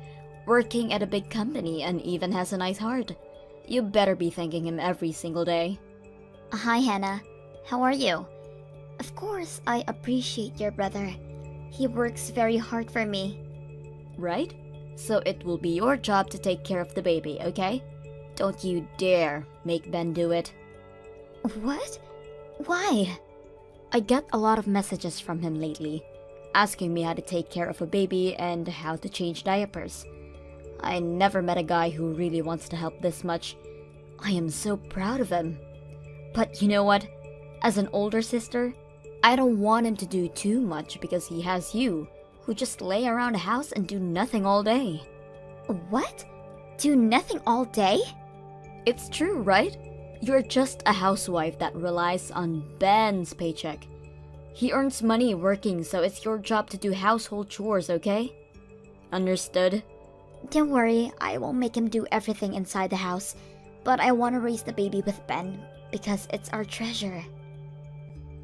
working at a big company, and even has a nice heart. You better be thanking him every single day. Hi, Hannah. How are you? Of course, I appreciate your brother. He works very hard for me. Right? So it will be your job to take care of the baby, okay? Don't you dare make Ben do it. What? Why? I get a lot of messages from him lately, asking me how to take care of a baby and how to change diapers. I never met a guy who really wants to help this much. I am so proud of him. But you know what? As an older sister, I don't want him to do too much because he has you, who just lay around the house and do nothing all day. What? Do nothing all day? It's true, right? You're just a housewife that relies on Ben's paycheck. He earns money working, so it's your job to do household chores, okay? Understood? Don't worry, I won't make him do everything inside the house. But I want to raise the baby with Ben, because it's our treasure.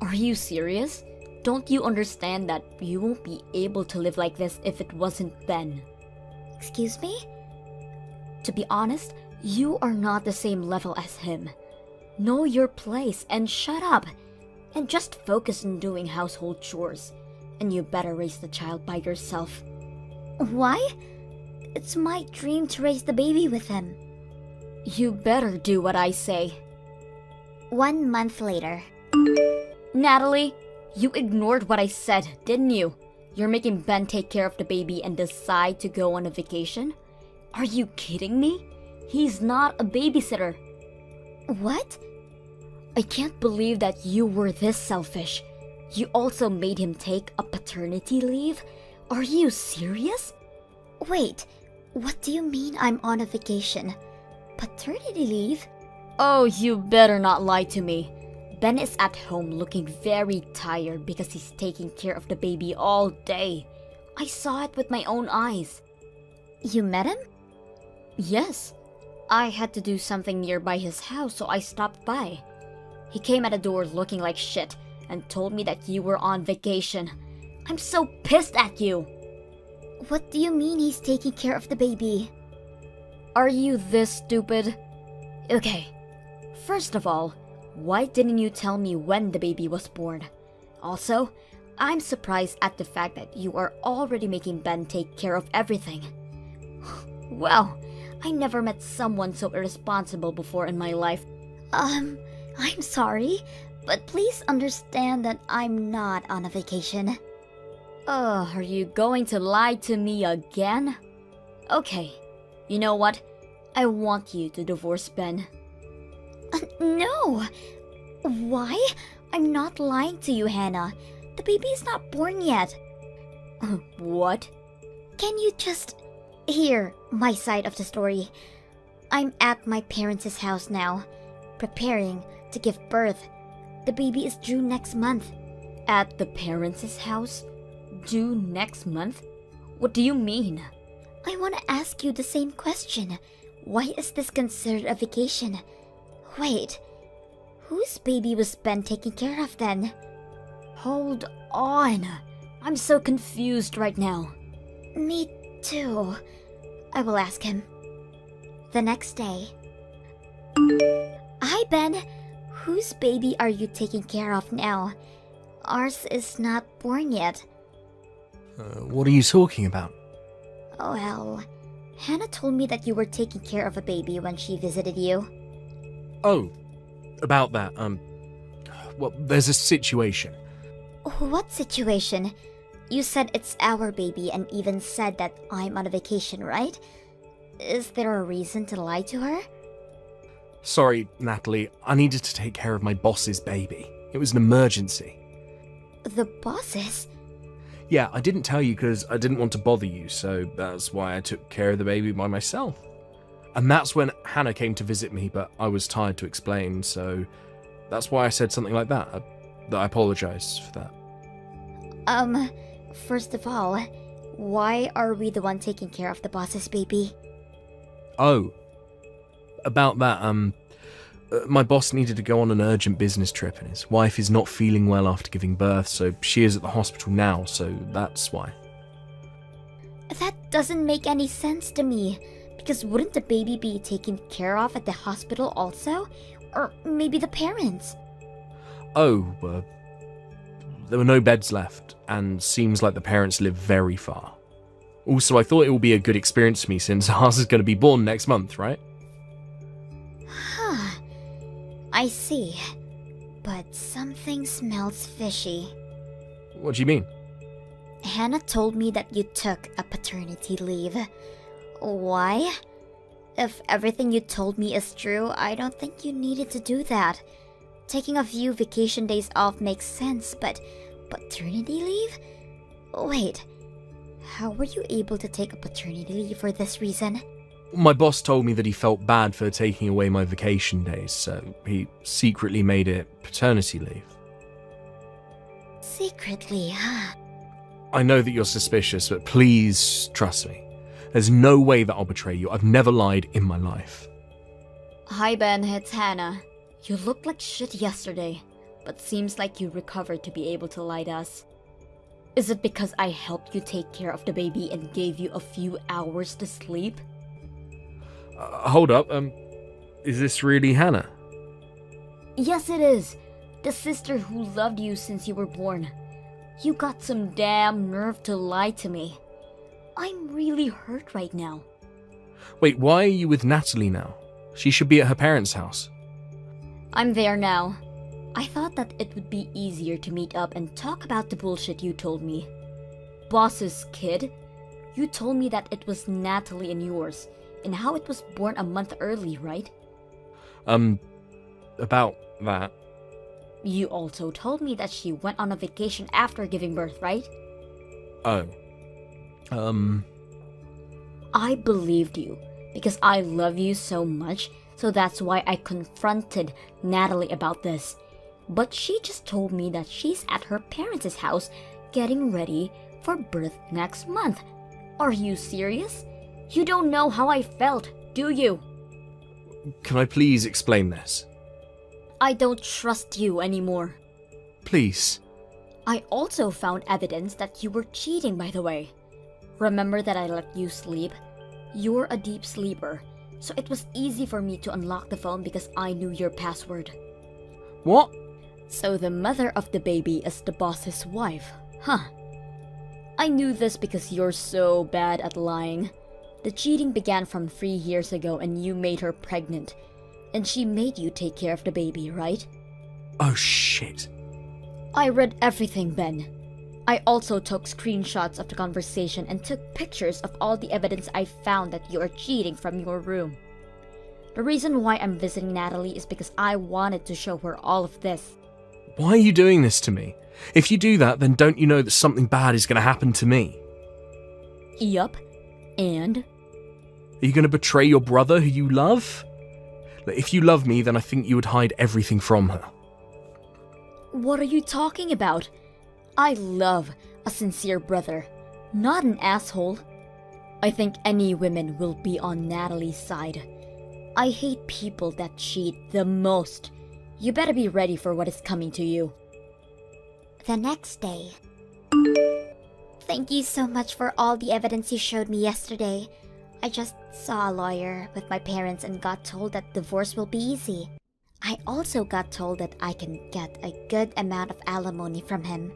Are you serious? Don't you understand that you won't be able to live like this if it wasn't Ben? Excuse me? To be honest, you are not the same level as him. Know your place and shut up. And just focus on doing household chores. And you better raise the child by yourself. Why? It's my dream to raise the baby with him. You better do what I say. 1 month later. Natalie, you ignored what I said, didn't you? You're making Ben take care of the baby and decide to go on a vacation? Are you kidding me? He's not a babysitter. What? I can't believe that you were this selfish. You also made him take a paternity leave? Are you serious? Wait, what do you mean I'm on a vacation? Paternity leave? Oh, you better not lie to me. Ben is at home looking very tired because he's taking care of the baby all day. I saw it with my own eyes. You met him? Yes. I had to do something nearby his house, so I stopped by. He came at the door looking like shit and told me that you were on vacation. I'm so pissed at you. What do you mean he's taking care of the baby? Are you this stupid? Okay. First of all, why didn't you tell me when the baby was born? Also, I'm surprised at the fact that you are already making Ben take care of everything. Well, I never met someone so irresponsible before in my life. I'm sorry, but please understand that I'm not on a vacation. Are you going to lie to me again? Okay, you know what? I want you to divorce Ben. No! Why? I'm not lying to you, Hannah. The baby is not born yet. What? Can you just hear my side of the story? I'm at my parents' house now, preparing to give birth. The baby is due next month. At the parents' house? Due next month? What do you mean? I want to ask you the same question. Why is this considered a vacation? Wait, whose baby was Ben taking care of then? Hold on. I'm so confused right now. Me too. I will ask him. The next day. Hi, Ben. Whose baby are you taking care of now? Ours is not born yet. What are you talking about? Well, Hannah told me that you were taking care of a baby when she visited you. Oh, about that, well, there's a situation. What situation? You said it's our baby and even said that I'm on a vacation, right? Is there a reason to lie to her? Sorry, Natalie, I needed to take care of my boss's baby. It was an emergency. The boss's? Yeah, I didn't tell you because I didn't want to bother you, so that's why I took care of the baby by myself. And that's when Hannah came to visit me, but I was tired to explain, so that's why I said something like that. I apologize for that. First of all, why are we the one taking care of the boss's baby? Oh, about that, my boss needed to go on an urgent business trip and his wife is not feeling well after giving birth, so she is at the hospital now, so that's why. That doesn't make any sense to me, because wouldn't the baby be taken care of at the hospital also? Or maybe the parents? Oh, there were no beds left, and seems like the parents live very far. Also, I thought it would be a good experience for me since ours is going to be born next month, right? Huh. I see. But something smells fishy. What do you mean? Hannah told me that you took a paternity leave. Why? If everything you told me is true, I don't think you needed to do that. Taking a few vacation days off makes sense, but paternity leave? Wait, how were you able to take a paternity leave for this reason? My boss told me that he felt bad for taking away my vacation days, so he secretly made it paternity leave. Secretly, huh? I know that you're suspicious, but please trust me. There's no way that I'll betray you. I've never lied in my life. Hi Ben, it's Hannah. You looked like shit yesterday, but seems like you recovered to be able to lie to us. Is it because I helped you take care of the baby and gave you a few hours to sleep? Hold up, is this really Hannah? Yes, it is. The sister who loved you since you were born. You got some damn nerve to lie to me. I'm really hurt right now. Wait, why are you with Natalie now? She should be at her parents' house. I'm there now. I thought that it would be easier to meet up and talk about the bullshit you told me. Boss's kid? You told me that it was Natalie and yours, and how it was born a month early, right? About that. You also told me that she went on a vacation after giving birth, right? Oh. I believed you because I love you so much, so that's why I confronted Natalie about this. But she just told me that she's at her parents' house getting ready for birth next month. Are you serious? You don't know how I felt, do you? Can I please explain this? I don't trust you anymore. Please. I also found evidence that you were cheating, by the way. Remember that I let you sleep? You're a deep sleeper, so it was easy for me to unlock the phone because I knew your password. What? So the mother of the baby is the boss's wife, huh? I knew this because you're so bad at lying. The cheating began from 3 years ago and you made her pregnant. And she made you take care of the baby, right? Oh shit. I read everything, Ben. I also took screenshots of the conversation and took pictures of all the evidence I found that you are cheating from your room. The reason why I'm visiting Natalie is because I wanted to show her all of this. Why are you doing this to me? If you do that, then don't you know that something bad is going to happen to me? Yup. And? Are you going to betray your brother who you love? If you love me, then I think you would hide everything from her. What are you talking about? I love a sincere brother, not an asshole. I think any women will be on Natalie's side. I hate people that cheat the most. You better be ready for what is coming to you. The next day. Thank you so much for all the evidence you showed me yesterday. I just saw a lawyer with my parents and got told that divorce will be easy. I also got told that I can get a good amount of alimony from him.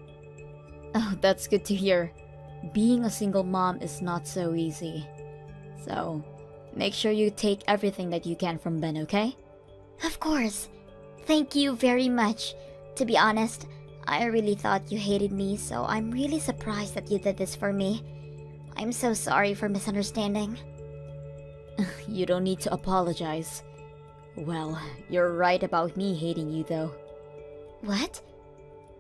Oh, that's good to hear. Being a single mom is not so easy. So, make sure you take everything that you can from Ben, okay? Of course. Thank you very much. To be honest, I really thought you hated me, so I'm really surprised that you did this for me. I'm so sorry for misunderstanding. You don't need to apologize. Well, you're right about me hating you, though. What?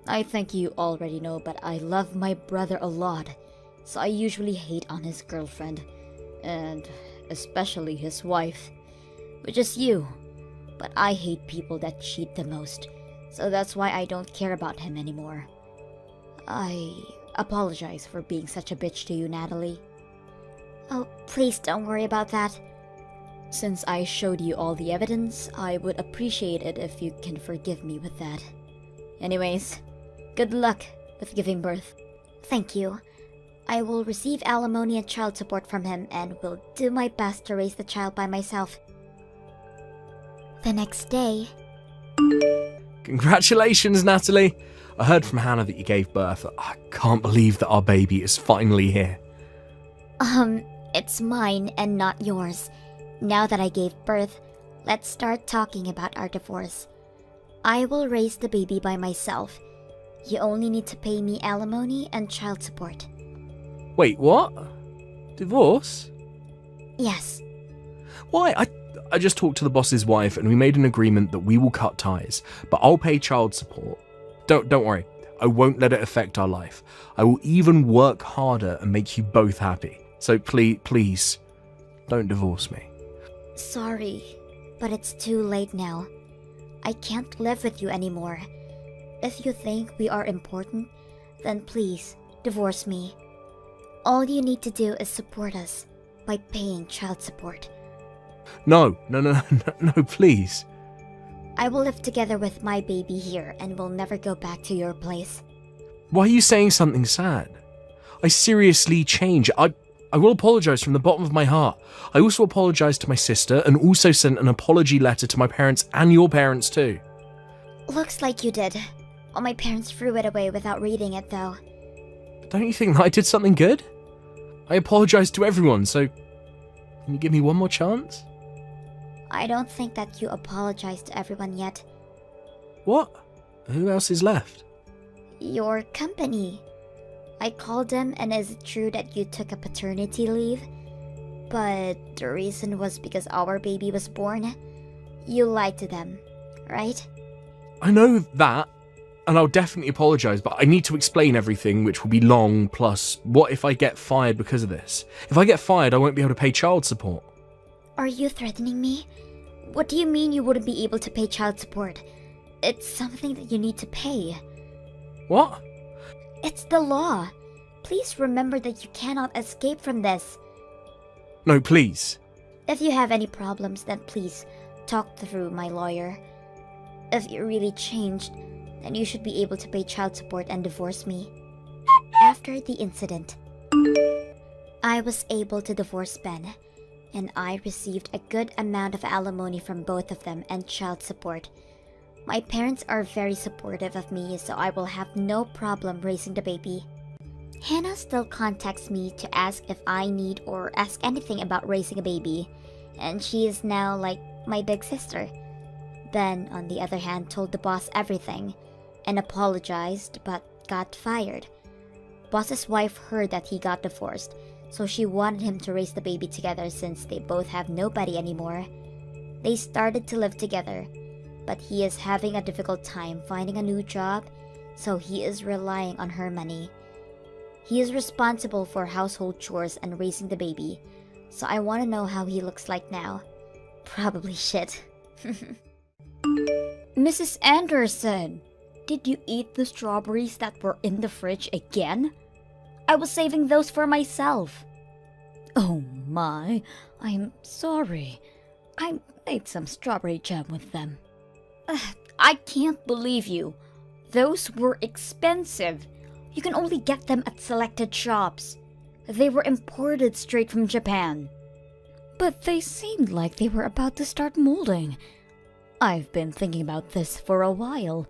I think you already know, but I love my brother a lot, so I usually hate on his girlfriend, and especially his wife, which is you. But I hate people that cheat the most, so that's why I don't care about him anymore. I apologize for being such a bitch to you, Natalie. Oh, please don't worry about that. Since I showed you all the evidence, I would appreciate it if you can forgive me with that. Anyways, good luck with giving birth. Thank you. I will receive alimony and child support from him and will do my best to raise the child by myself. The next day. Congratulations, Natalie. I heard from Hannah that you gave birth. I can't believe that our baby is finally here. It's mine and not yours. Now that I gave birth, let's start talking about our divorce. I will raise the baby by myself. You only need to pay me alimony and child support. Wait, what? Divorce? Yes. Why? I just talked to the boss's wife and we made an agreement that we will cut ties, but I'll pay child support. Don't worry, I won't let it affect our life. I will even work harder and make you both happy. So please, don't divorce me. Sorry, but it's too late now. I can't live with you anymore. If you think we are important, then please, divorce me. All you need to do is support us by paying child support. No, please. I will live together with my baby here and will never go back to your place. Why are you saying something sad? I seriously changed. I I will apologize from the bottom of my heart. I also apologized to my sister and also sent an apology letter to my parents and your parents too. Looks like you did. Well, my parents threw it away without reading it, though. But don't you think that I did something good? I apologized to everyone, so can you give me one more chance? I don't think that you apologized to everyone yet. What? Who else is left? Your company. I called them, and is it true that you took a paternity leave? But the reason was because our baby was born. You lied to them, right? I know that, and I'll definitely apologize, but I need to explain everything, which will be long, plus, what if I get fired because of this? If I get fired, I won't be able to pay child support. Are you threatening me? What do you mean you wouldn't be able to pay child support? It's something that you need to pay. What? It's the law. Please remember that you cannot escape from this. No, please. If you have any problems, then please talk through my lawyer. If you really changed, then you should be able to pay child support and divorce me. After the incident, I was able to divorce Ben, and I received a good amount of alimony from both of them and child support. My parents are very supportive of me, so I will have no problem raising the baby. Hannah still contacts me to ask if I need or ask anything about raising a baby, and she is now like my big sister. Ben, on the other hand, told the boss everything and apologized but got fired. Boss's wife heard that he got divorced, so she wanted him to raise the baby together since they both have nobody anymore. They started to live together, but he is having a difficult time finding a new job, so he is relying on her money. He is responsible for household chores and raising the baby, so I want to know how he looks like now. Probably shit. Mrs. Anderson, did you eat the strawberries that were in the fridge again? I was saving those for myself. Oh my, I'm sorry. I made some strawberry jam with them. I can't believe you. Those were expensive. You can only get them at selected shops. They were imported straight from Japan. But they seemed like they were about to start molding. I've been thinking about this for a while.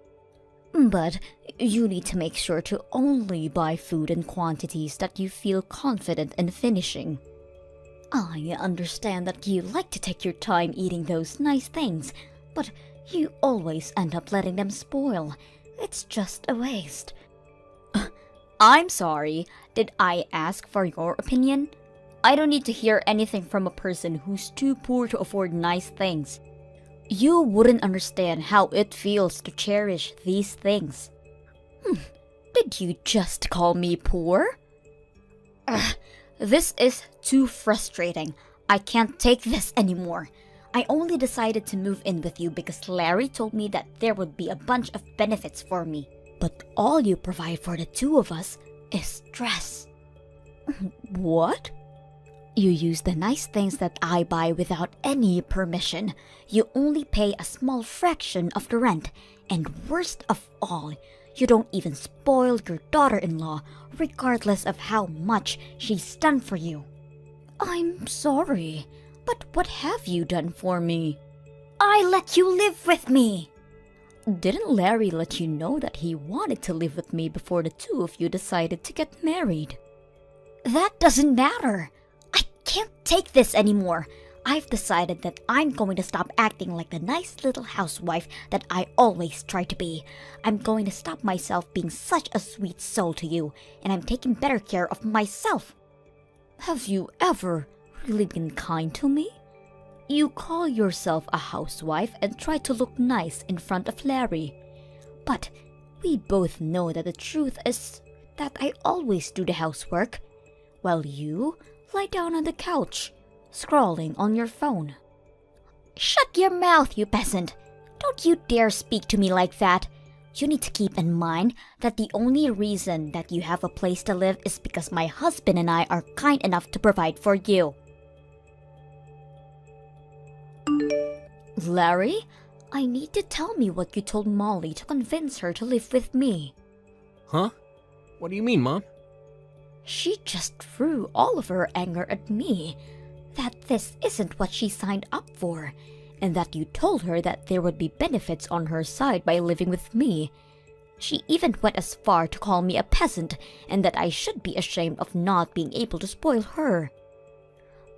But you need to make sure to only buy food in quantities that you feel confident in finishing. I understand that you like to take your time eating those nice things, but you always end up letting them spoil. It's just a waste. I'm sorry. Did I ask for your opinion? I don't need to hear anything from a person who's too poor to afford nice things. You wouldn't understand how it feels to cherish these things. Did you just call me poor? This is too frustrating. I can't take this anymore. I only decided to move in with you because Larry told me that there would be a bunch of benefits for me. But all you provide for the two of us is stress. What? You use the nice things that I buy without any permission. You only pay a small fraction of the rent. And worst of all, you don't even spoil your daughter-in-law, regardless of how much she's done for you. I'm sorry, but what have you done for me? I let you live with me! Didn't Larry let you know that he wanted to live with me before the two of you decided to get married? That doesn't matter. I can't take this anymore. I've decided that I'm going to stop acting like the nice little housewife that I always try to be. I'm going to stop myself being such a sweet soul to you, and I'm taking better care of myself. Have you ever really been kind to me? You call yourself a housewife and try to look nice in front of Larry. But we both know that the truth is that I always do the housework, while you lie down on the couch, scrolling on your phone. Shut your mouth, you peasant! Don't you dare speak to me like that! You need to keep in mind that the only reason that you have a place to live is because my husband and I are kind enough to provide for you. Larry, I need to tell me what you told Molly to convince her to live with me. Huh? What do you mean, Mom? She just threw all of her anger at me, that this isn't what she signed up for, and that you told her that there would be benefits on her side by living with me. She even went as far to call me a peasant and that I should be ashamed of not being able to spoil her.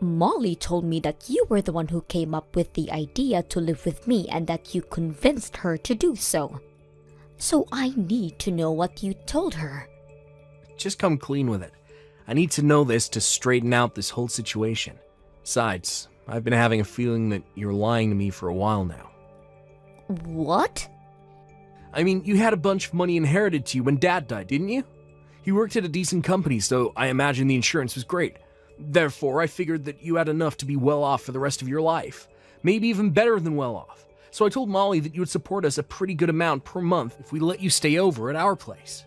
Molly told me that you were the one who came up with the idea to live with me and that you convinced her to do so. So I need to know what you told her. Just come clean with it. I need to know this to straighten out this whole situation. Besides, I've been having a feeling that you're lying to me for a while now. What? I mean, you had a bunch of money inherited to you when Dad died, didn't you? He worked at a decent company, so I imagine the insurance was great. Therefore, I figured that you had enough to be well off for the rest of your life. Maybe even better than well off. So I told Molly that you would support us a pretty good amount per month if we let you stay over at our place.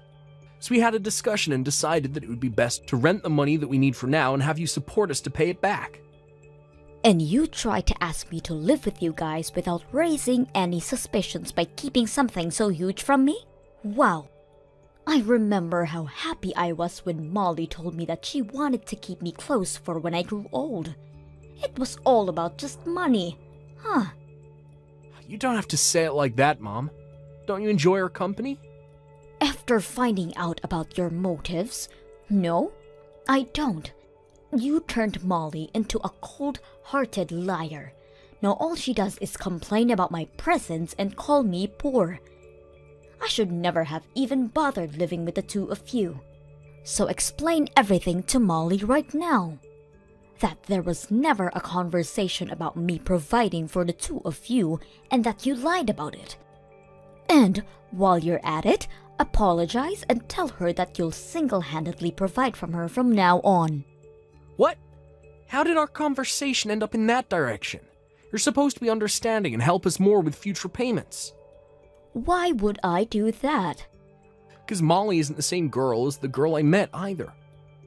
So we had a discussion and decided that it would be best to rent the money that we need for now and have you support us to pay it back. And you tried to ask me to live with you guys without raising any suspicions by keeping something so huge from me? Wow. I remember how happy I was when Molly told me that she wanted to keep me close for when I grew old. It was all about just money. Huh. You don't have to say it like that, Mom. Don't you enjoy our company? After finding out about your motives, no, I don't. You turned Molly into a cold-hearted liar. Now all she does is complain about my presence and call me poor. I should never have even bothered living with the two of you. So explain everything to Molly right now. That there was never a conversation about me providing for the two of you and that you lied about it. And while you're at it, apologize and tell her that you'll single-handedly provide from her from now on. What? How did our conversation end up in that direction? You're supposed to be understanding and help us more with future payments. Why would I do that? Because Molly isn't the same girl as the girl I met either.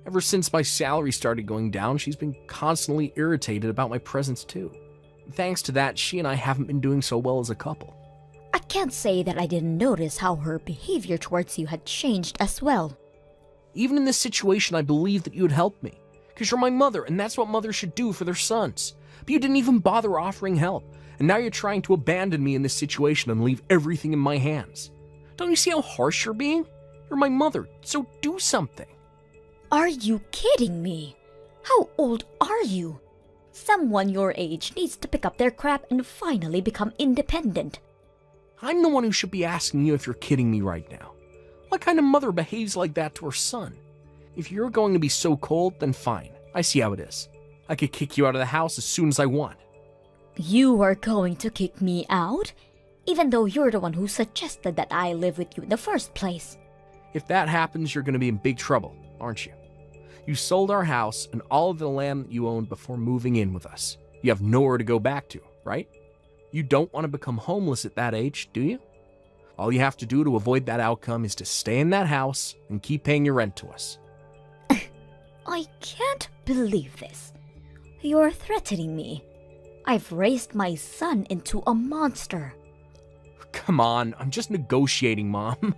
Ever since my salary started going down, she's been constantly irritated about my presence too. Thanks to that, she and I haven't been doing so well as a couple. I can't say that I didn't notice how her behavior towards you had changed as well. Even in this situation, I believe that you would help me. Because you're my mother, and that's what mothers should do for their sons. But you didn't even bother offering help, and now you're trying to abandon me in this situation and leave everything in my hands. Don't you see how harsh you're being? You're my mother, so do something. Are you kidding me? How old are you? Someone your age needs to pick up their crap and finally become independent. I'm the one who should be asking you if you're kidding me right now. What kind of mother behaves like that to her son? If you're going to be so cold, then fine. I see how it is. I could kick you out of the house as soon as I want. You are going to kick me out? Even though you're the one who suggested that I live with you in the first place. If that happens, you're going to be in big trouble, aren't you? You sold our house and all of the land that you owned before moving in with us. You have nowhere to go back to, right? You don't want to become homeless at that age, do you? All you have to do to avoid that outcome is to stay in that house and keep paying your rent to us. I can't believe this. You're threatening me. I've raised my son into a monster. Come on, I'm just negotiating, Mom.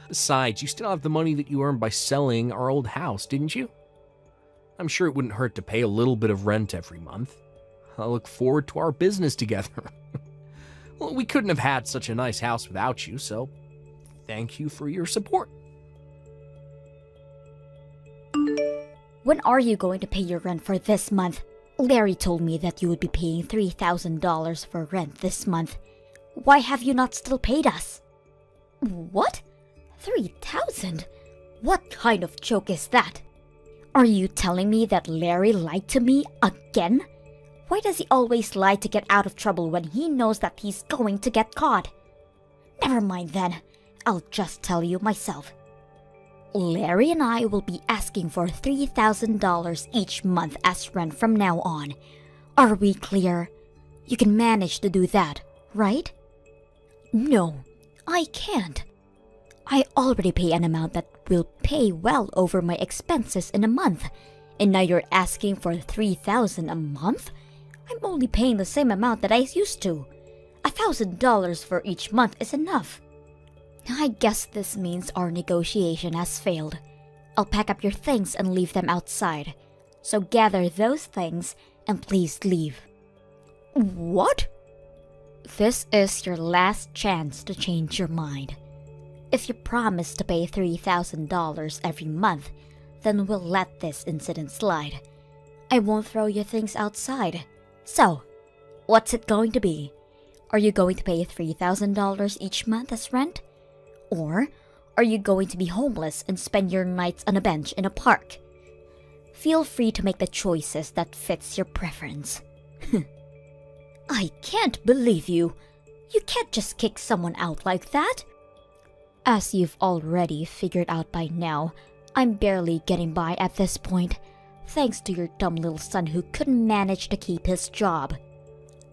Besides, you still have the money that you earned by selling our old house, didn't you? I'm sure it wouldn't hurt to pay a little bit of rent every month. I look forward to our business together. Well, we couldn't have had such a nice house without you, so thank you for your support. When are you going to pay your rent for this month? Larry told me that you would be paying $3,000 for rent this month. Why have you not still paid us? What? 3,000? What kind of joke is that? Are you telling me that Larry lied to me again? Why does he always lie to get out of trouble when he knows that he's going to get caught? Never mind then. I'll just tell you myself. Larry and I will be asking for $3,000 each month as rent from now on. Are we clear? You can manage to do that, right? No, I can't. I already pay an amount that will pay well over my expenses in a month, and now you're asking for $3,000 a month? I'm only paying the same amount that I used to. $1,000 for each month is enough. I guess this means our negotiation has failed. I'll pack up your things and leave them outside. So gather those things and please leave. What? This is your last chance to change your mind. If you promise to pay $3,000 every month, then we'll let this incident slide. I won't throw your things outside. So, what's it going to be? Are you going to pay $3,000 each month as rent? Or are you going to be homeless and spend your nights on a bench in a park? Feel free to make the choices that fits your preference. I can't believe you. You can't just kick someone out like that. As you've already figured out by now, I'm barely getting by at this point, thanks to your dumb little son who couldn't manage to keep his job.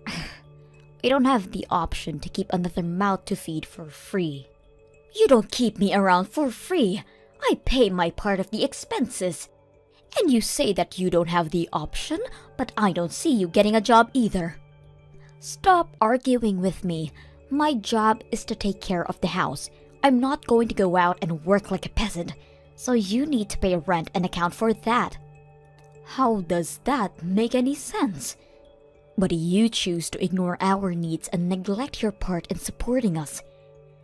I don't have the option to keep another mouth to feed for free. You don't keep me around for free. I pay my part of the expenses. And you say that you don't have the option, but I don't see you getting a job either. Stop arguing with me. My job is to take care of the house. I'm not going to go out and work like a peasant, so you need to pay rent and account for that. How does that make any sense? But you choose to ignore our needs and neglect your part in supporting us.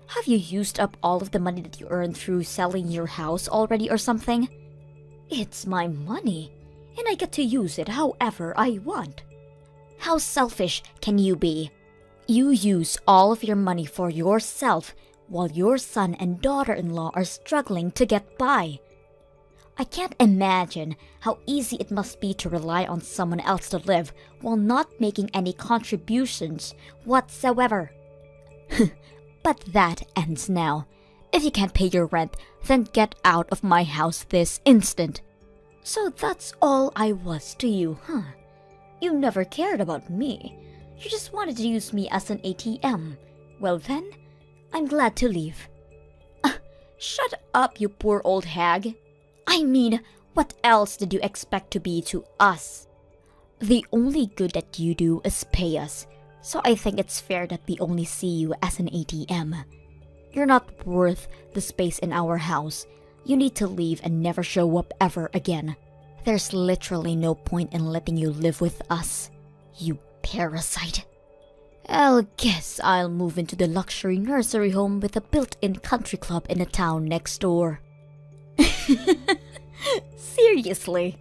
Have you used up all of the money that you earned through selling your house already or something? It's my money, and I get to use it however I want. How selfish can you be? You use all of your money for yourself while your son and daughter-in-law are struggling to get by. I can't imagine how easy it must be to rely on someone else to live while not making any contributions whatsoever. But that ends now. If you can't pay your rent, then get out of my house this instant. So that's all I was to you, huh? You never cared about me. You just wanted to use me as an ATM. Well then, I'm glad to leave. Shut up, you poor old hag. I mean, what else did you expect to be to us? The only good that you do is pay us, so I think it's fair that we only see you as an ATM. You're not worth the space in our house. You need to leave and never show up ever again. There's literally no point in letting you live with us, you parasite. I guess I'll move into the luxury nursery home with a built-in country club in the town next door. Seriously?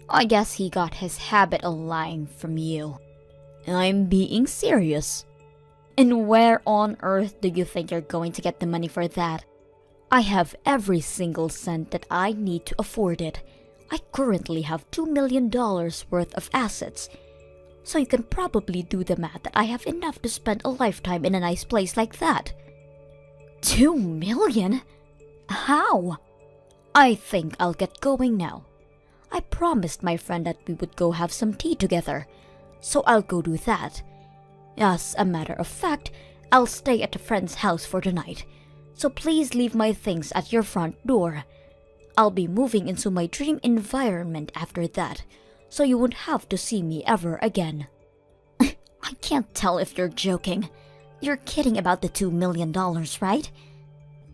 I guess he got his habit of lying from you. I'm being serious. And where on earth do you think you're going to get the money for that? I have every single cent that I need to afford it. I currently have $2 million worth of assets. So you can probably do the math that I have enough to spend a lifetime in a nice place like that. 2 million? How? I think I'll get going now. I promised my friend that we would go have some tea together, so I'll go do that. As a matter of fact, I'll stay at a friend's house for the night, so please leave my things at your front door. I'll be moving into my dream environment after that, so you won't have to see me ever again. I can't tell if you're joking. You're kidding about the $2 million, right?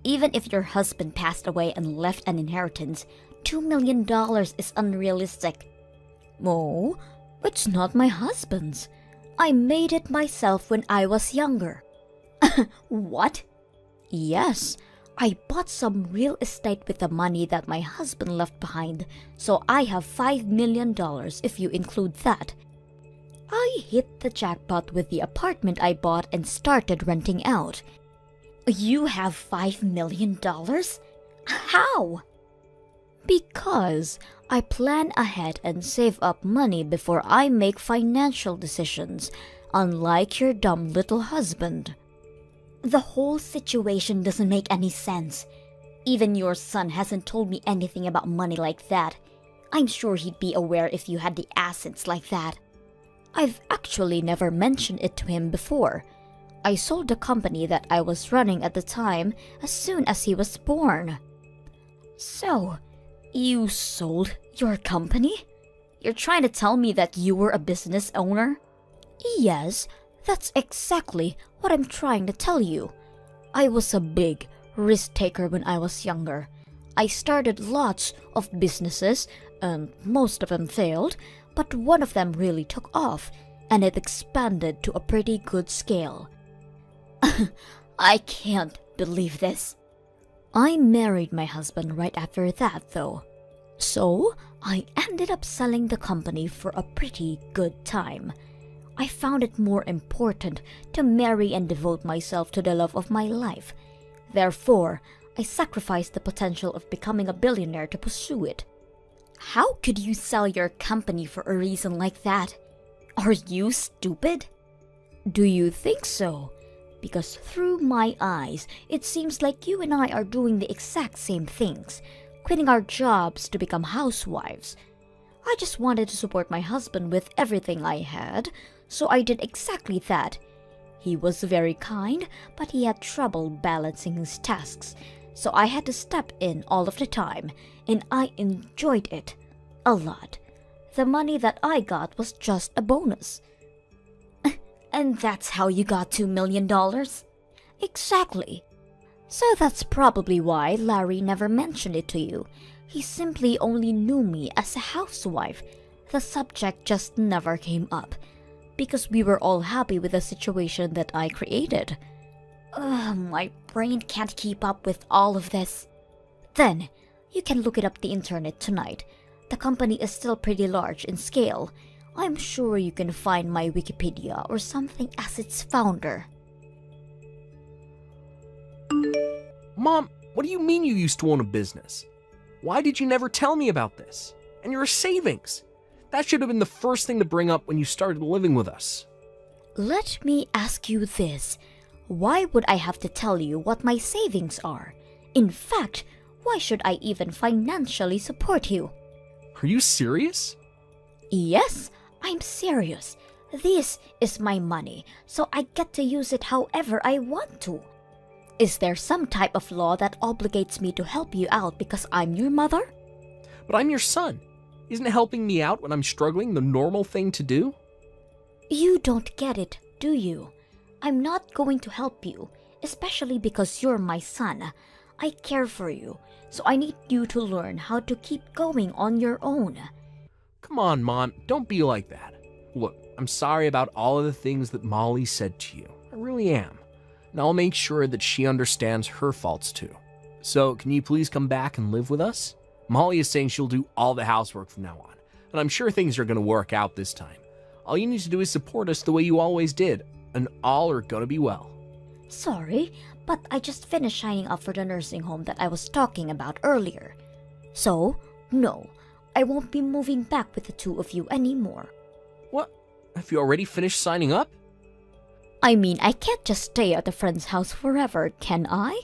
Even if your husband passed away and left an inheritance, $2 million is unrealistic. Oh, it's not my husband's. I made it myself when I was younger. What? Yes, I bought some real estate with the money that my husband left behind, so I have $5 million if you include that. I hit the jackpot with the apartment I bought and started renting out. You have $5 million? How? Because I plan ahead and save up money before I make financial decisions, unlike your dumb little husband. The whole situation doesn't make any sense. Even your son hasn't told me anything about money like that. I'm sure he'd be aware if you had the assets like that. I've actually never mentioned it to him before. I sold the company that I was running at the time as soon as he was born. So, you sold your company? You're trying to tell me that you were a business owner? Yes, that's exactly what I'm trying to tell you. I was a big risk taker when I was younger. I started lots of businesses, and most of them failed, but one of them really took off, and it expanded to a pretty good scale. I can't believe this. I married my husband right after that, though. So, I ended up selling the company for a pretty good time. I found it more important to marry and devote myself to the love of my life. Therefore, I sacrificed the potential of becoming a billionaire to pursue it. How could you sell your company for a reason like that? Are you stupid? Do you think so? Because through my eyes, it seems like you and I are doing the exact same things, quitting our jobs to become housewives. I just wanted to support my husband with everything I had, so I did exactly that. He was very kind, but he had trouble balancing his tasks, so I had to step in all of the time, and I enjoyed it a lot. The money that I got was just a bonus. And that's how you got $2 million? Exactly. So that's probably why Larry never mentioned it to you. He simply only knew me as a housewife. The subject just never came up, because we were all happy with the situation that I created. My brain can't keep up with all of this. Then, you can look it up the internet tonight. The company is still pretty large in scale. I'm sure you can find my Wikipedia or something as its founder. Mom, what do you mean you used to own a business? Why did you never tell me about this? And your savings? That should have been the first thing to bring up when you started living with us. Let me ask you this. Why would I have to tell you what my savings are? In fact, why should I even financially support you? Are you serious? Yes, I'm serious. This is my money, so I get to use it however I want to. Is there some type of law that obligates me to help you out because I'm your mother? But I'm your son. Isn't helping me out when I'm struggling the normal thing to do? You don't get it, do you? I'm not going to help you, especially because you're my son. I care for you, so I need you to learn how to keep going on your own. Come on, Mom, don't be like that. Look, I'm sorry about all of the things that Molly said to you. I really am. And I'll make sure that she understands her faults too. So, can you please come back and live with us? Molly is saying she'll do all the housework from now on, and I'm sure things are going to work out this time. All you need to do is support us the way you always did, and all are going to be well. Sorry, but I just finished signing up for the nursing home that I was talking about earlier. So, no, I won't be moving back with the two of you anymore. What? Have you already finished signing up? I mean, I can't just stay at a friend's house forever, can I?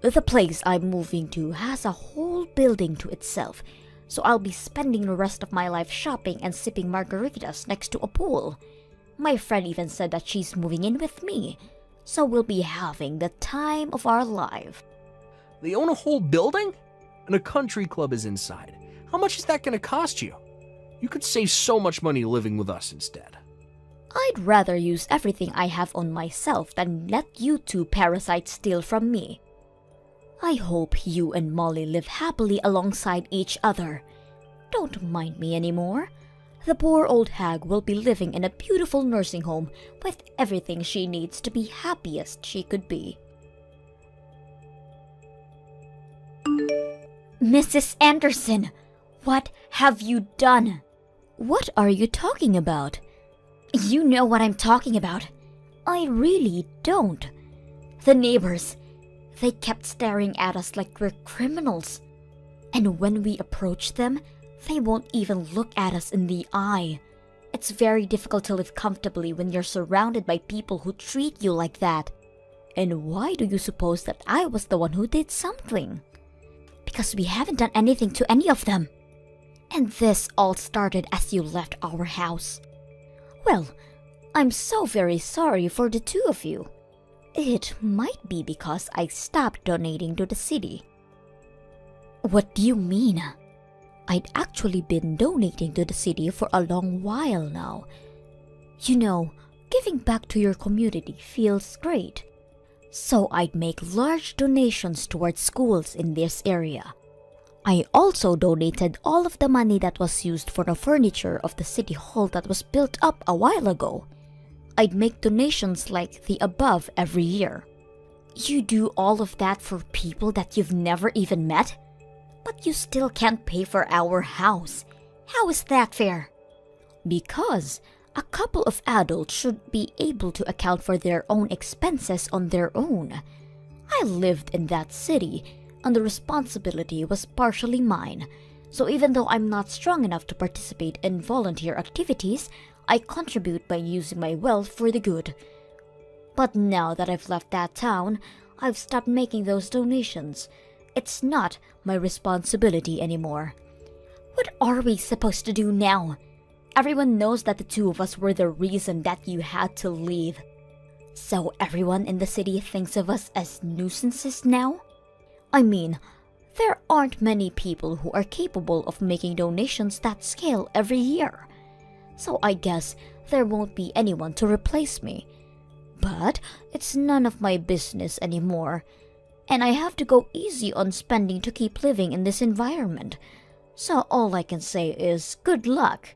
The place I'm moving to has a whole building to itself, so I'll be spending the rest of my life shopping and sipping margaritas next to a pool. My friend even said that she's moving in with me, so we'll be having the time of our life. They own a whole building? And a country club is inside. How much is that going to cost you? You could save so much money living with us instead. I'd rather use everything I have on myself than let you two parasites steal from me. I hope you and Molly live happily alongside each other. Don't mind me anymore. The poor old hag will be living in a beautiful nursing home with everything she needs to be happiest she could be. Mrs. Anderson, what have you done? What are you talking about? You know what I'm talking about. I really don't. The neighbors, they kept staring at us like we're criminals. And when we approach them, they won't even look at us in the eye. It's very difficult to live comfortably when you're surrounded by people who treat you like that. And why do you suppose that I was the one who did something? Because we haven't done anything to any of them. And this all started as you left our house. Well, I'm so very sorry for the two of you. It might be because I stopped donating to the city. What do you mean? I'd actually been donating to the city for a long while now. You know, giving back to your community feels great. So I'd make large donations towards schools in this area. I also donated all of the money that was used for the furniture of the city hall that was built up a while ago. I'd make donations like the above every year. You do all of that for people that you've never even met? But you still can't pay for our house. How is that fair? Because a couple of adults should be able to account for their own expenses on their own. I lived in that city, and the responsibility was partially mine. So even though I'm not strong enough to participate in volunteer activities, I contribute by using my wealth for the good. But now that I've left that town, I've stopped making those donations. It's not my responsibility anymore. What are we supposed to do now? Everyone knows that the two of us were the reason that you had to leave. So everyone in the city thinks of us as nuisances now? I mean, there aren't many people who are capable of making donations that scale every year. So I guess there won't be anyone to replace me. But it's none of my business anymore. And I have to go easy on spending to keep living in this environment. So all I can say is good luck.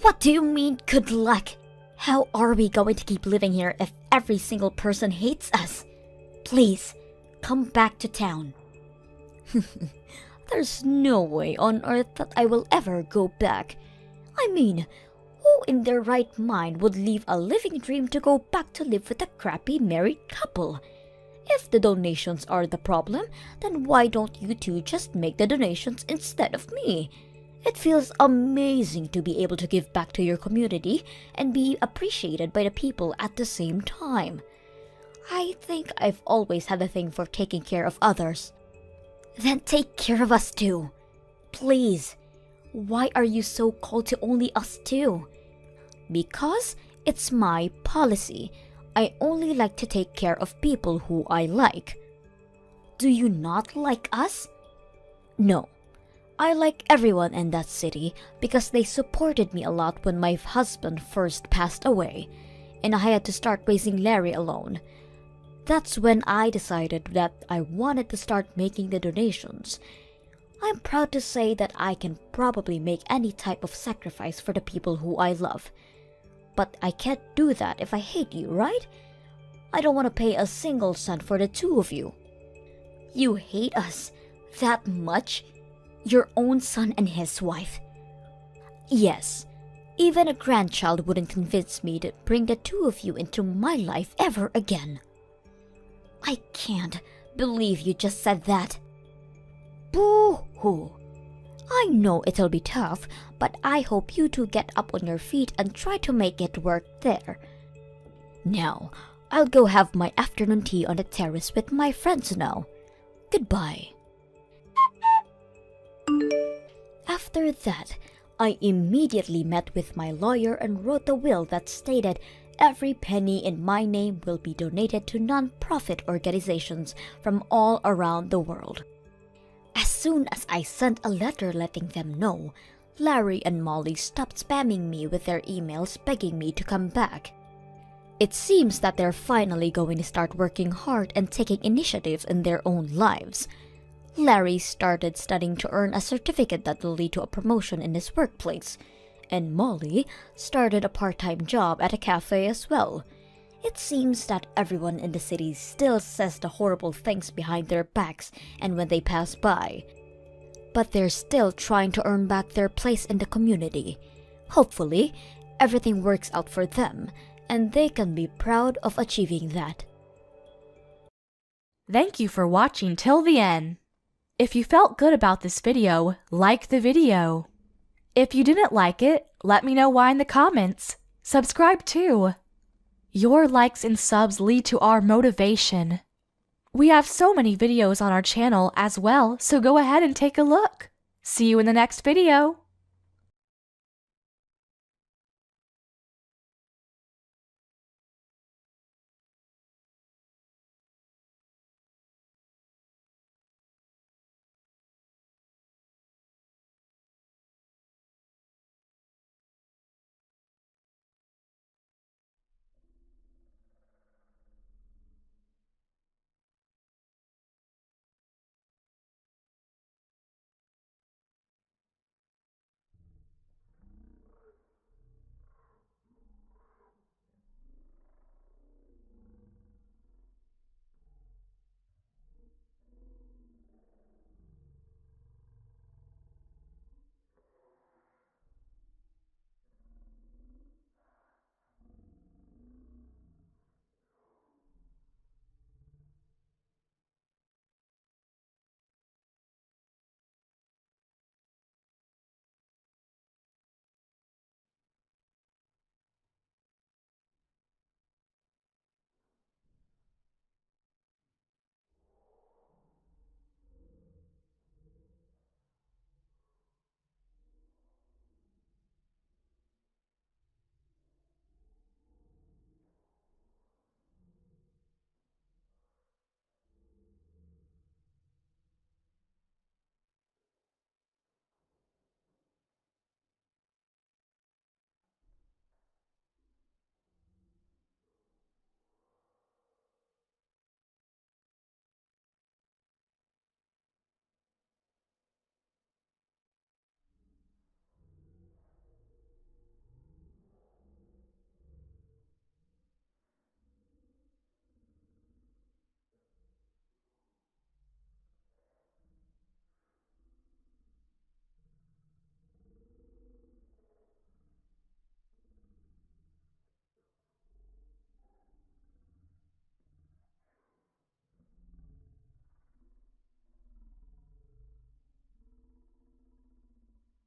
What do you mean, good luck? How are we going to keep living here if every single person hates us? Please, come back to town. There's no way on earth that I will ever go back. I mean, who in their right mind would leave a living dream to go back to live with a crappy married couple? If the donations are the problem, then why don't you two just make the donations instead of me? It feels amazing to be able to give back to your community and be appreciated by the people at the same time. I think I've always had a thing for taking care of others. Then take care of us too. Please. Why are you so cold to only us two? Because it's my policy. I only like to take care of people who I like. Do you not like us? No. I like everyone in that city because they supported me a lot when my husband first passed away, and I had to start raising Larry alone. That's when I decided that I wanted to start making the donations. I'm proud to say that I can probably make any type of sacrifice for the people who I love. But I can't do that if I hate you, right? I don't want to pay a single cent for the two of you. You hate us that much? Your own son and his wife? Yes. Even a grandchild wouldn't convince me to bring the two of you into my life ever again. I can't believe you just said that. Boo-hoo. I know it'll be tough, but I hope you two get up on your feet and try to make it work there. Now, I'll go have my afternoon tea on the terrace with my friends now. Goodbye. After that, I immediately met with my lawyer and wrote a will that stated every penny in my name will be donated to non-profit organizations from all around the world. As soon as I sent a letter letting them know, Larry and Molly stopped spamming me with their emails begging me to come back. It seems that they're finally going to start working hard and taking initiatives in their own lives. Larry started studying to earn a certificate that will lead to a promotion in his workplace, and Molly started a part-time job at a cafe as well. It seems that everyone in the city still says the horrible things behind their backs and when they pass by. But they're still trying to earn back their place in the community. Hopefully, everything works out for them, and they can be proud of achieving that. Thank you for watching till the end. If you felt good about this video, like the video. If you didn't like it, let me know why in the comments. Subscribe too. Your likes and subs lead to our motivation. We have so many videos on our channel as well, so go ahead and take a look. See you in the next video.